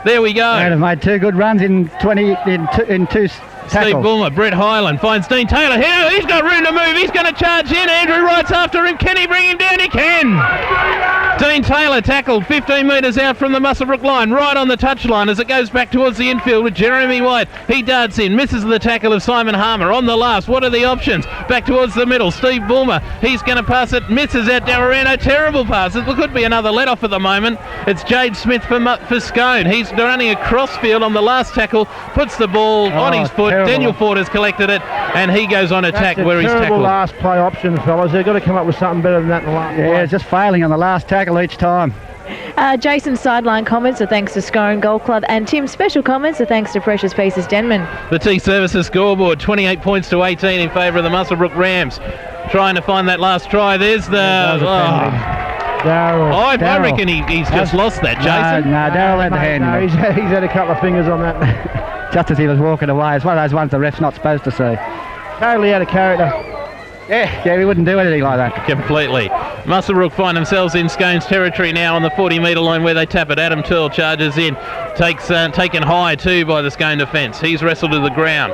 There we go. They've made 2 good runs in two tackles. Steve Bulmer, Brett Hyland finds Dean Taylor here. He's got room to move. He's going to charge in. Andrew Wright's after him. Can he bring him down? He can. Dean Taylor tackled 15 metres out from the Muswellbrook line, right on the touchline as it goes back towards the infield with Jeremy White. He darts in, misses the tackle of Simon Harmer on the last. What are the options? Back towards the middle. Steve Bulmer, he's going to pass it, misses out Darrell Rando. Terrible pass. It could be another let-off at the moment. It's Jade Smith for Scone. He's running across field on the last tackle, puts the ball on his foot. Terrible. Daniel Ford has collected it, and he goes on attack where he's terrible tackled. Last play option, fellas. They've got to come up with something better than that in the last play. Yeah, just failing on the last tackle each time. Jason's sideline comments are thanks to Scone Golf Club, and Tim's special comments are thanks to Precious Pieces Denman. The T-Services scoreboard, 28 points to 18 in favour of the Muswellbrook Rams. Trying to find that last try. There's the... Darrell. I reckon he's just lost that, Jason. No, Darrell had the hand. No, he's had a couple of fingers on that. Just as he was walking away. It's one of those ones the ref's not supposed to see. Totally out of character. Yeah, he wouldn't do anything like that. Completely. Muswellbrook find themselves in Scone's territory now on the 40-metre line where they tap it. Adam Turl charges in. Taken high too by the Scone defence. He's wrestled to the ground.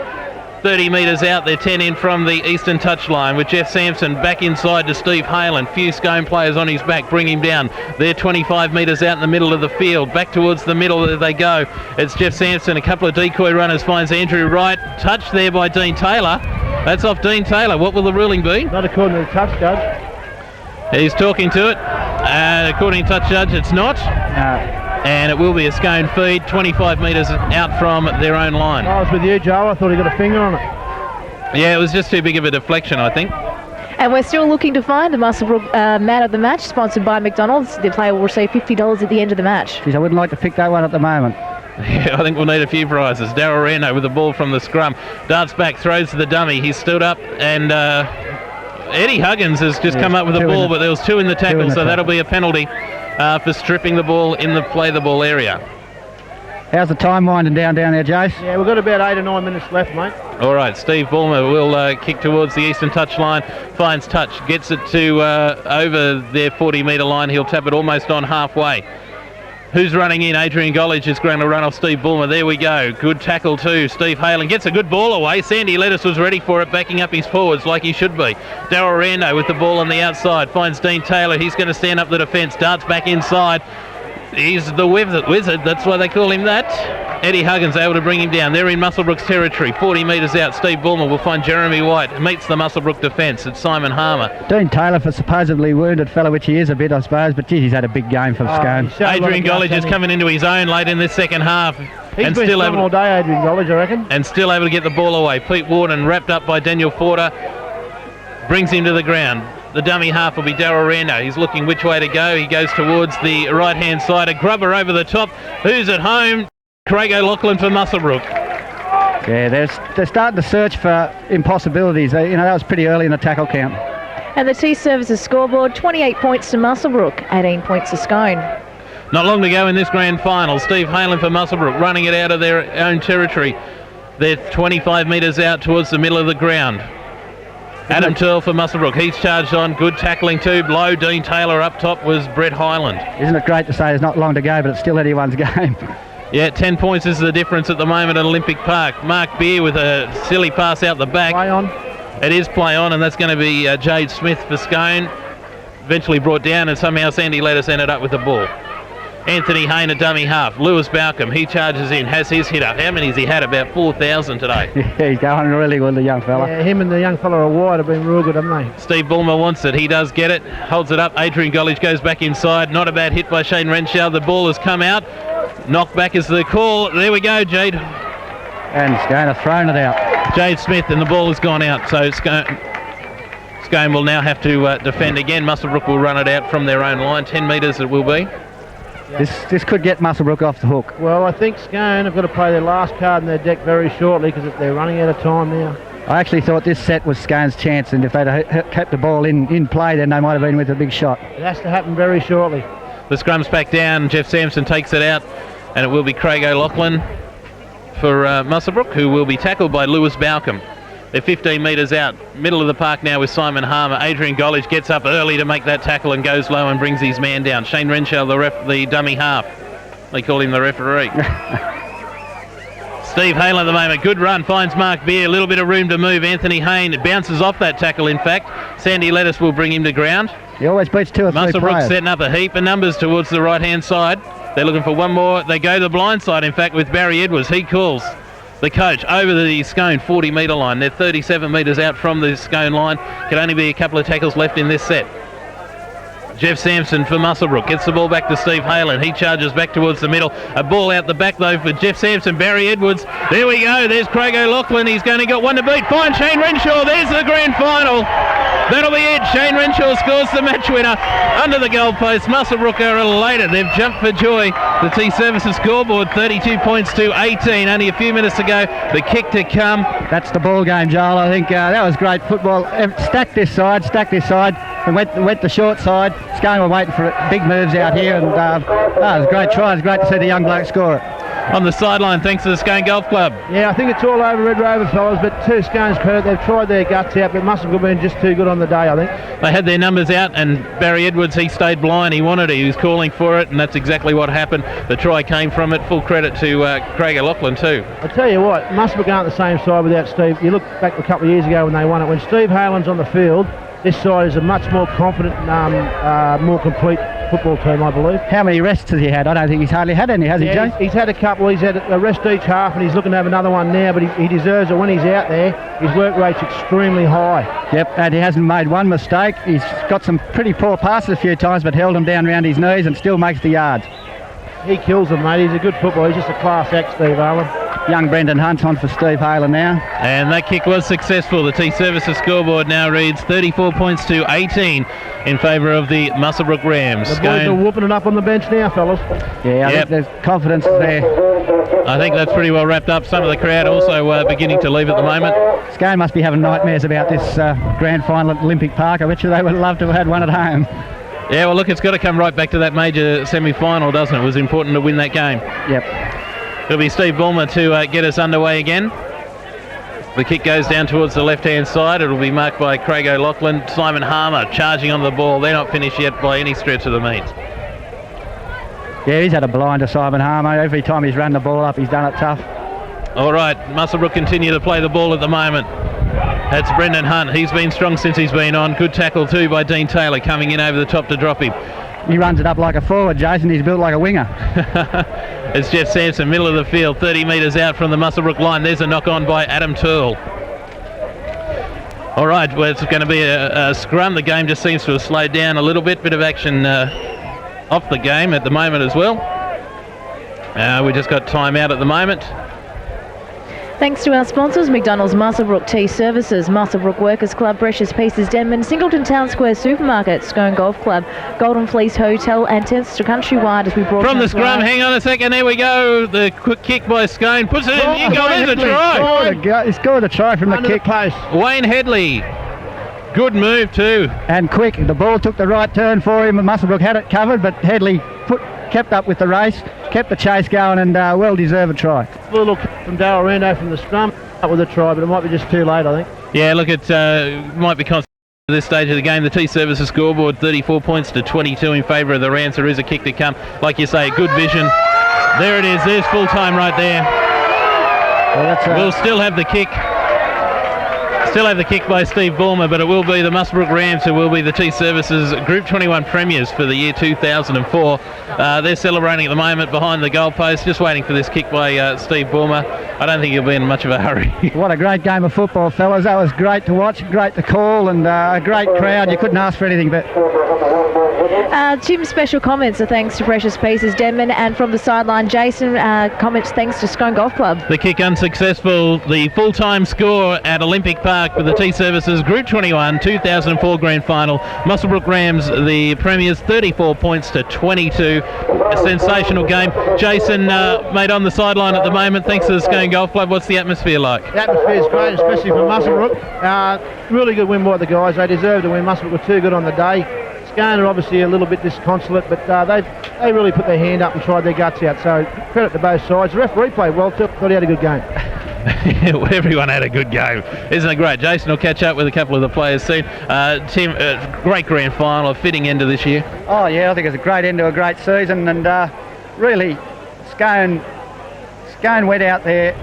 30 metres out, they're 10 in from the eastern touchline with Jeff Sampson back inside to Steve Halen. Few Scone players on his back, bring him down. They're 25 metres out in the middle of the field. Back towards the middle there they go. It's Jeff Sampson, a couple of decoy runners, finds Andrew Wright. Touched there by Dean Taylor. That's off Dean Taylor. What will the ruling be? Not according to the touch judge. He's talking to it. According to touch judge, it's not. And it will be a Scone feed, 25 metres out from their own line. I was with you, Joe. I thought he got a finger on it. Yeah, it was just too big of a deflection, I think. And we're still looking to find the Muswellbrook man of the match, sponsored by McDonald's. The player will receive $50 at the end of the match. Geez, I wouldn't like to pick that one at the moment. Yeah, I think we'll need a few prizes. Darrell Rando with the ball from the scrum. Darts back, throws to the dummy. He's stood up and Eddie Huggins has just come up with a ball, but there was 2 in the tackle, so that'll be a penalty for stripping the ball in the play the ball area. How's the time winding down there, Jace? Yeah, we've got about 8 or 9 minutes left, mate. All right, Steve Bulmer will kick towards the eastern touch line, finds touch, gets it to over their 40-metre line. He'll tap it almost on halfway. Who's running in? Adrian Gollage is going to run off Steve Bulmer. There we go. Good tackle too. Steve Halen gets a good ball away. Sandy Lettuce was ready for it, backing up his forwards like he should be. Darrell Rando with the ball on the outside. Finds Dean Taylor. He's going to stand up the defence. Darts back inside. He's the wizard, that's why they call him that. Eddie Huggins able to bring him down. They're in Muswellbrook's territory. 40 metres out. Steve Bulmer will find Jeremy White. Meets the Muswellbrook defence. It's Simon Harmer. Dean Taylor, for supposedly wounded fellow, which he is a bit, I suppose, but geez, he's had a big game for Scone. Adrian Gollage is coming into his own late in this second half. He's been still able all day, Adrian Gollage, I reckon. And still able to get the ball away. Pete Worden, wrapped up by Daniel Porter, brings him to the ground. The dummy half will be Darrell Rando. He's looking which way to go. He goes towards the right-hand side. A grubber over the top. Who's at home? Craig O'Loughlin for Muswellbrook. Yeah, they're starting to search for impossibilities. That was pretty early in the tackle count. And the T Services scoreboard, 28 points to Muswellbrook, 18 points to Scone. Not long to go in this grand final. Steve Halen for Muswellbrook running it out of their own territory. They're 25 metres out towards the middle of the ground. Adam Turl for Muswellbrook. He's charged on. Good tackling too. Below Dean Taylor. Up top was Brett Highland. Isn't it great to say there's not long to go, but it's still anyone's game. Yeah, 10 points is the difference at the moment at Olympic Park. Markby with a silly pass out the back. Play on. It is play on, and that's going to be Jade Smith for Scone. Eventually brought down, and somehow Sandy Lettuce ended up with the ball. Anthony Hayne, a dummy half. Lewis Balcom, he charges in, has his hit up. How many has he had? About 4,000 today. Yeah, he's going really well, the young fella. Yeah, him and the young fella are wide have been real good, haven't they? Steve Bulmer wants it. He does get it. Holds it up. Adrian Gollage goes back inside. Not a bad hit by Shane Renshaw. The ball has come out. Knocked back is the call. There we go, Jade. And Scone have thrown it out. Jade Smith, and the ball has gone out. So Scone will now have to defend again. Muswellbrook will run it out from their own line. 10 metres it will be. This could get Muswellbrook off the hook. Well, I think Scone have got to play their last card in their deck very shortly because they're running out of time now. I actually thought this set was Scone's chance, and if they'd kept the ball in play, then they might have been with a big shot. It has to happen very shortly. The scrum's back down. Jeff Sampson takes it out, and it will be Craig O'Loughlin for Muswellbrook, who will be tackled by Lewis Balcom. They're 15 metres out. Middle of the park now with Simon Harmer. Adrian Gollage gets up early to make that tackle and goes low and brings his man down. Shane Renshaw, the dummy half. They call him the referee. Steve Halen at the moment. Good run. Finds Mark Beer. A little bit of room to move. Anthony Hayne bounces off that tackle, in fact. Sandy Lettuce will bring him to ground. He always beats 2 or 3 Muswellbrook players. setting up a heap of numbers towards the right-hand side. They're looking for one more. They go to the blind side, in fact, with Barry Edwards. He calls the coach over the Scone 40-metre line. They're 37 metres out from the Scone line. Could only be a couple of tackles left in this set. Jeff Sampson for Muswellbrook gets the ball back to Steve Halen. He charges back towards the middle. A ball out the back though for Jeff Sampson. Barry Edwards. There we go. There's Craig O'Loughlin. He's only got one to beat. Fine, Shane Renshaw. There's the grand final. That'll be it. Shane Renshaw scores the match winner under the goalpost. Muswellbrook are elated. They've jumped for joy. The T Services scoreboard 32 points to 18. Only a few minutes to go. The kick to come. That's the ball game, Joel. I think that was great football. Stack this side, and went the short side. Scone were waiting for big moves out here, and it was a great try. It was great to see the young bloke score it. On the sideline, thanks to the Scone Golf Club. Yeah, I think it's all over Red Rover, fellas, but to Scone's credit, they've tried their guts out, but must have been just too good on the day, I think. They had their numbers out, and Barry Edwards, he stayed blind. He wanted it. He was calling for it, and that's exactly what happened. The try came from it. Full credit to Craig O'Loughlin too. I tell you what, Muswellbrook aren't the same side without Steve. You look back a couple of years ago when they won it. When Steve Halen's on the field, this side is a much more confident, more complete football team, I believe. How many rests has he had? I don't think he's hardly had any, has he, James? He's had a couple. He's had a rest each half, and he's looking to have another one now, but he deserves it. When he's out there, his work rate's extremely high. Yep, and he hasn't made one mistake. He's got some pretty poor passes a few times, but held them down around his knees and still makes the yards. He kills them, mate. He's a good footballer. He's just a class act, Steve Halen. Young Brendan Hunt's on for Steve Halen now. And that kick was successful. The T Services scoreboard now reads 34 points to 18 in favour of the Muswellbrook Rams. The boys are whooping it up on the bench now, fellas. Yeah, I think there's confidence there. I think that's pretty well wrapped up. Some of the crowd also beginning to leave at the moment. Scone must be having nightmares about this grand final at Olympic Park. I bet you they would love to have had one at home. Yeah, well, look, it's got to come right back to that major semi-final, doesn't it? It was important to win that game. Yep. It'll be Steve Bulmer to get us underway again. The kick goes down towards the left-hand side. It'll be marked by Craig O'Loughlin. Simon Harmer charging on the ball. They're not finished yet by any stretch of the means. Yeah, he's had a blinder, Simon Harmer. Every time he's run the ball up, he's done it tough. All right, Muswellbrook continue to play the ball at the moment. That's Brendan Hunt. He's been strong since he's been on. Good tackle too by Dean Taylor, coming in over the top to drop him. He runs it up like a forward, Jason. He's built like a winger. It's Jeff Sampson, middle of the field, 30 metres out from the Muswellbrook line. There's a knock on by Adam Turl. All right, well, it's going to be a scrum. The game just seems to have slowed down a little bit. Bit of action off the game at the moment as well. We just got time out at the moment. Thanks to our sponsors, McDonald's, Muswellbrook Tea Services, Muswellbrook Workers Club, Precious Pieces Denman, Singleton Town Square Supermarket, Scone Golf Club, Golden Fleece Hotel and Telstra Countrywide as we brought from the scrum. Hang on a second, there we go. The quick kick by Scone puts it in. You go, there's a try. He scored a try from the kick post. Wayne Headley, good move too. And quick, the ball took the right turn for him. Muswellbrook had it covered, but Headley kept up with the race, kept the chase going, and well-deserved try. A little kick from Darrell Renault from the scrum up with a try, but it might be just too late, I think. Yeah, look, it might be constant at this stage of the game. The Tea Services scoreboard, 34 points to 22 in favour of the Rams. There is a kick to come. Like you say, good vision. There it is. There's full time right there. Well, we'll still have the kick. Still have the kick by Steve Bulmer, but it will be the Muswellbrook Rams who will be the Tea Services Group 21 premiers for the year 2004. They're celebrating at the moment behind the goalpost, just waiting for this kick by Steve Bulmer. I don't think he'll be in much of a hurry. What a great game of football, fellas. That was great to watch, great to call, and a great crowd. You couldn't ask for anything better. Tim's special comments are thanks to Precious Pieces Denman, and from the sideline, Jason comments thanks to Scone Golf Club. The kick unsuccessful. The full-time score at Olympic Park for the Tea Services Group 21 2004 Grand Final. Muswellbrook Rams, the premiers, 34 points to 22. A sensational game. Jason, mate, on the sideline at the moment, thanks to the Scone Golf Club. What's the atmosphere like? The atmosphere is great, especially for Muswellbrook. Really good win by the guys. They deserve to win. Muswellbrook were too good on the day. Scone are obviously a little bit disconsolate, but they really put their hand up and tried their guts out, so credit to both sides. The referee played well too. Thought he had a good game. Everyone had a good game. Isn't it great? Jason will catch up with a couple of the players soon. Tim, great grand final, a fitting end to this year. Oh yeah, I think it's a great end to a great season, and really Scone went out there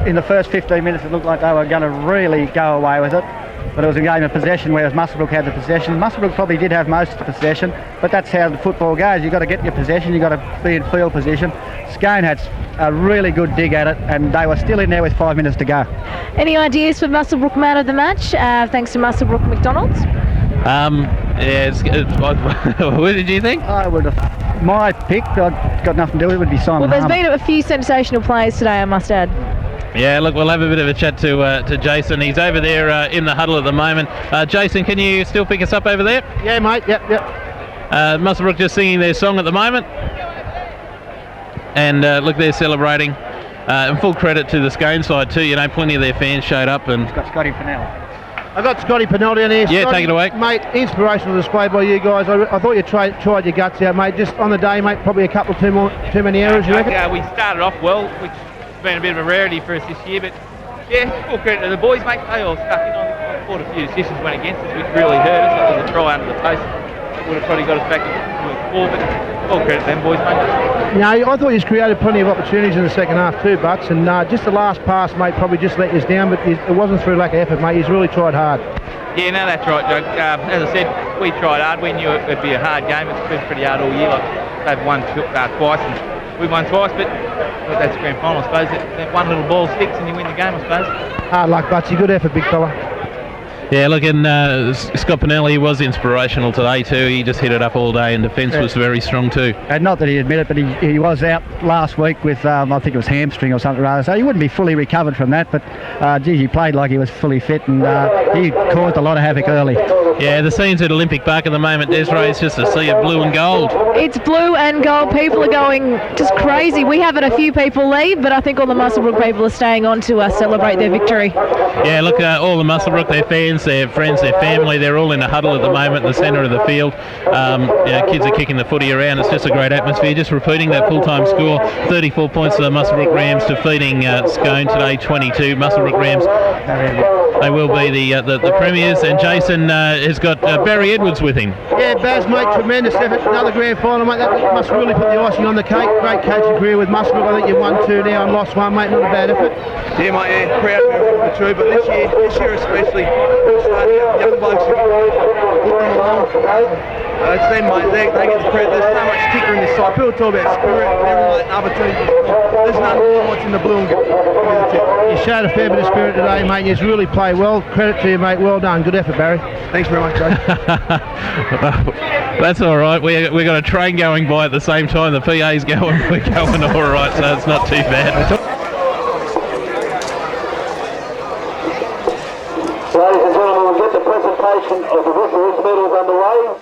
in the first 15 minutes. It looked like they were going to really go away with it. But it was a game of possession, whereas Muswellbrook had the possession. Muswellbrook probably did have most of the possession, but that's how the football goes. You've got to get your possession, you've got to be in field position. Scone had a really good dig at it, and they were still in there with 5 minutes to go. Any ideas for Muswellbrook man of the match, thanks to Muswellbrook McDonald's? What did you think? I would have, my pick, I've got nothing to do with it, would be Simon Well, there's Harmer. been a few sensational players today, I must add. Yeah, look, we'll have a bit of a chat to Jason. He's over there in the huddle at the moment. Jason, can you still pick us up over there? Yeah, mate. Yep. Muswellbrook just singing their song at the moment. And look, they're celebrating. And full credit to the Scone side too. You know, plenty of their fans showed up. And He's got Scotty Piniella. I got Scotty Piniella down here. Yeah, Scotty, take it away. Mate, inspirational display by you guys. I thought you tried your guts out, mate. Just on the day, mate, probably a couple too many errors, you reckon? We started off well, which has been a bit of a rarity for us this year, but yeah, full credit to the boys, mate. They all stuck in on fought a few decisions went against us, which really hurt us. That was a try under the post. That would have probably got us back to a score, but full credit to them boys, mate. No, I thought you created plenty of opportunities in the second half too, Bucks, and just the last pass, mate, probably just let us down, but it wasn't through lack of effort, mate. He's really tried hard. Yeah, no, that's right, Doug. As I said, we tried hard. We knew it would be a hard game. It's been pretty hard all year. Like, they've won twice, and we won twice, but that's the grand final, I suppose. That one little ball sticks and you win the game, I suppose. Hard luck, Butsy. Good effort, big fella. Yeah, look, and Scott Piniella, he was inspirational today too. He just hit it up all day, and defence was very strong too. And not that he admitted, but he was out last week with, I think it was hamstring or something rather, so he wouldn't be fully recovered from that, but geez, he played like he was fully fit, and he caused a lot of havoc early. Yeah, the scenes at Olympic Park at the moment, Desiree, is just a sea of blue and gold. It's blue and gold. People are going just crazy. We have had a few people leave, but I think all the Muswellbrook people are staying on to celebrate their victory. Yeah, look, all the Muswellbrook, their fans, their friends, their family, they're all in a huddle at the moment in the centre of the field. Kids are kicking the footy around. It's just a great atmosphere. Just repeating that full-time score, 34 points for the Muswellbrook Rams, defeating Scone today, 22. Muswellbrook Rams, they will be the premiers, and Jason has got Barry Edwards with him. Yeah, Baz, mate, tremendous effort. Another grand final, mate. That must really put the icing on the cake. Great coaching career with Muswellbrook. I think you won 2 now and lost 1, mate. Not a bad effort. Yeah, mate, yeah, proud of everything true, but this year especially, young blokes looking along. It's them, mate, they get the credit. There's so much kicker in this side. People talk about spirit and everything, other teams. There's none more what's in the blue and gold. You showed a fair bit of spirit today, mate. You've really played well. Credit to you, mate. Well done. Good effort, Barry. Thanks very much, Joe. That's all right. We got a train going by at the same time. The PA's going. We're going all right, so it's not too bad. Ladies and gentlemen, we'll get the presentation of the referees medals underway.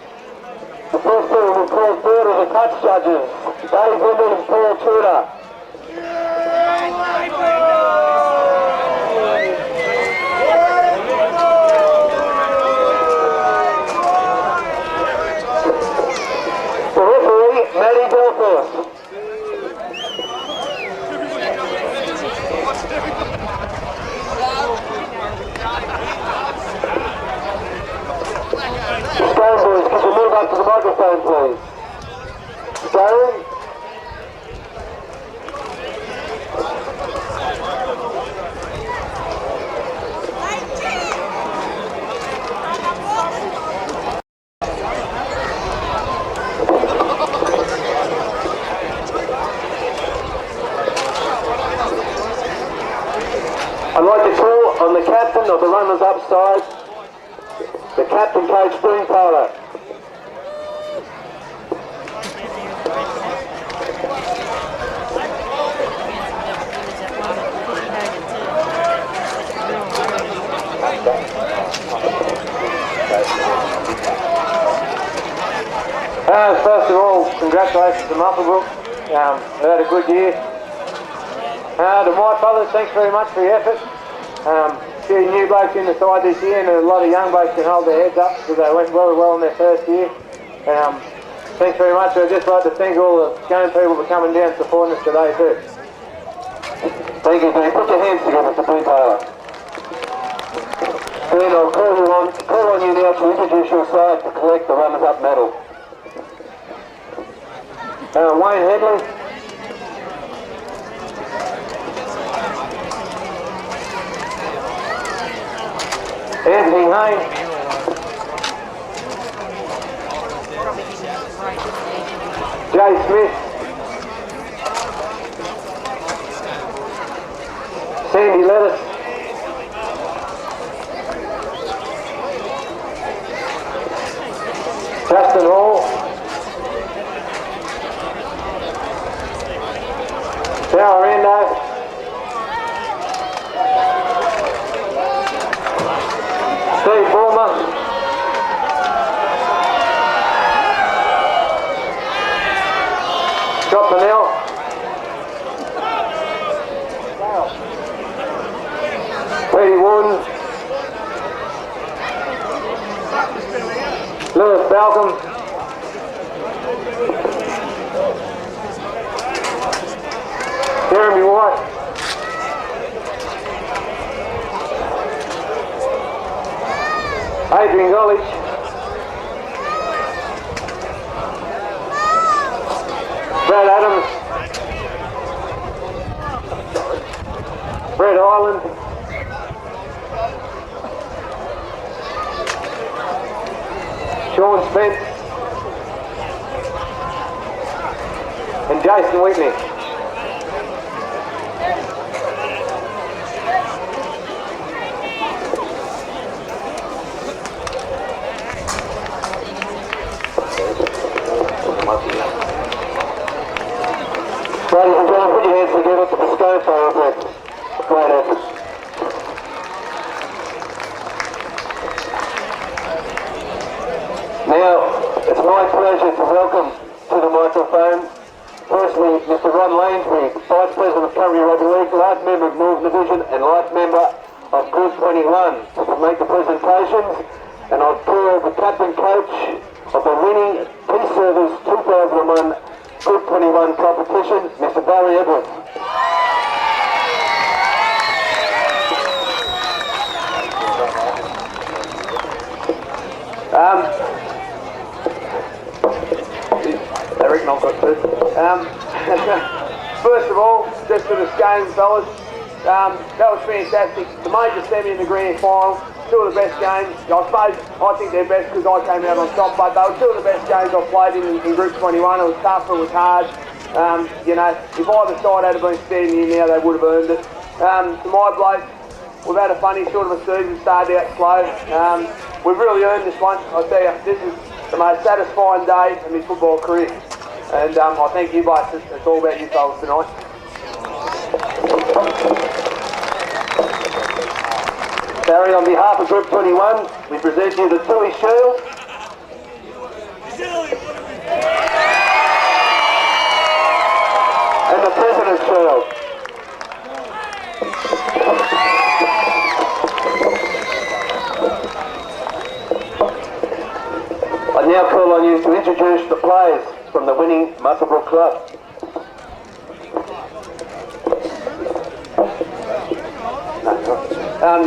The first two will be called third of the touch judges, Dave Windle and Paul Tudor. The referee, Matty Belfast. Scone boys, could you move up to the microphone, please? Scone. I'd like to call on the captain of the runners upside, the captain coach, Chic Taylor. First of all, congratulations to Muswellbrook. They've had a good year. To my brothers, thanks very much for your effort. Few new blokes in the side this year, and a lot of young blokes can hold their heads up because they went very well in their first year. Thanks very much. I'd just like to thank all the Scone people for coming down and supporting us today too. Thank you, Dave. Put your hands together for Chic Taylor. Then I'll call on you now to introduce your side to collect the runners-up medal. Wayne Headley. Anthony Haynes. Jay Smith. Sandy Lettuce. Justin Hall. Sarah Rando. Steve Bulmer. Scott Piniella. Petite Worden. Lewis Balcom. Jeremy White. Adrian Golich. Brad Adams. Brett Ireland. Sean Spence. And Jason Whitney. grand final effort. Great effort. Now, it's my pleasure to welcome to the microphone, firstly, Mr. Ron Lansbury, Vice President of Curry Rugby League, life member of Northern Division and life member of Group 21, to make the presentations, and I'll call the captain coach of the winning Peace Service 2001 Group 21 competition, Mr. Barry Edwards. Eric, I've got two. First of all, just to the Scone fellas, that was fantastic. The major semi and the grand final, two of the best games. I think they're best because I came out on top, but they were two of the best games I've played in Group 21. It was tough, it was hard. You know, if either side had been standing here now, they would have earned it. To my blokes, we've had a funny sort of a season, started out slow. We've really earned this one. I tell you, this is the most satisfying day of my football career. And I thank you both. It's all about you fellas tonight. Barry, on behalf of Group 21, we present you the Tui Shield. And the President's Shield. I now call on you to introduce the players from the winning Muswellbrook club.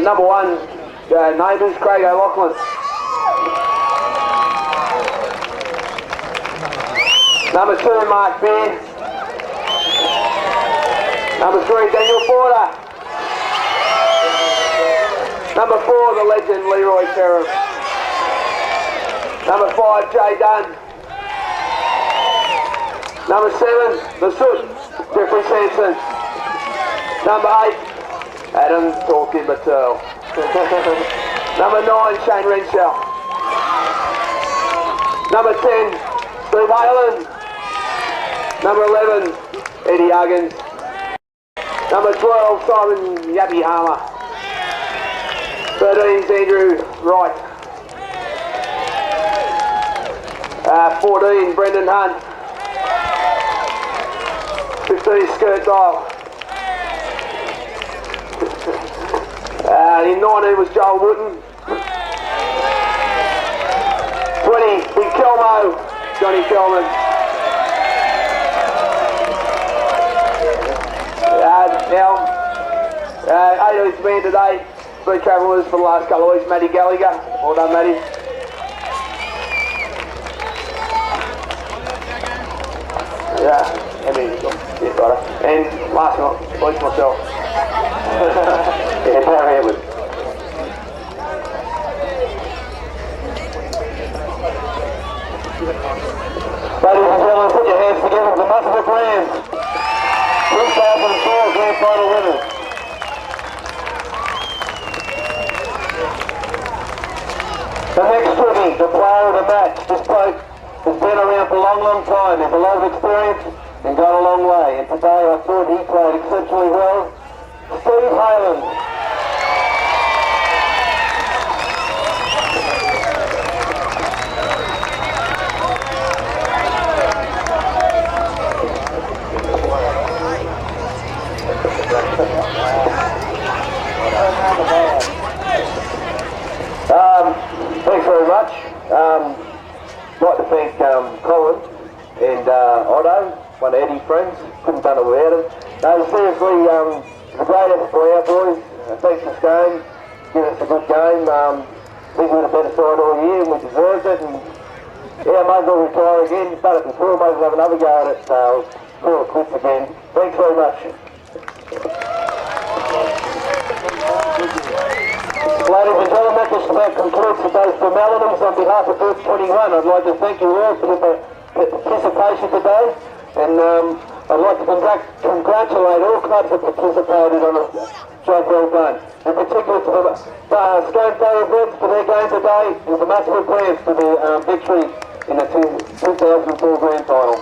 Number one, Neighbours, Craig O'Loughlin. Number two, Markby. Number three, Daniel Porter. Number four, the legend Leroy Terham. Number five, Jay Dunn. Number seven, the Soot, Jeffrey Sampson. Number eight, Adam Torquay Mattel. Number 9, Shane Renshaw. Number 10, Steve Whalen. Number 11, Eddie Huggins. Number 12, Simon Yabby Harmer. 13 is Andrew Wright. 14, Brendan Hunt. 15, Skirt Dial. In 19 was Joel Wooten. 20, Big Kelmo, Johnny Kelvin. 18th man today, been travelling with us for the last couple of weeks, Matty Gallagher. Well done, Matty. Yeah, I mean, yeah, got it. And last one, voice myself. Yeah, Barry Edwards. Ladies and gentlemen, put your hands together for the Muswellbrook Rams. 2004 Grand Final winners. The next tribute, the player of the match. This bloke has been around for a long, long time. Has a lot of experience and gone a long way. And today I thought he played exceptionally well. Steve Hayland. Thanks very much. I'd like to thank Colin and Otto, one of Eddie's friends. Couldn't have done it without him. No, seriously, it's a great effort for our boys. Thanks to Scone, giving us a good game. I think we were the better side all year and we deserved it. And yeah, might as well retire again. Done it before, might as well have another go at it. So, call it quits again. Thanks very much. Ladies and gentlemen, that just about concludes today's formalities. On behalf of Group 21, I'd like to thank you all for the participation today. And I'd like to congratulate all clubs that participated on a job well done. In particular to the Scone Thoroughbreds for their game today, and the Muswellbrook Rams for their victory in the 2004 Grand Final.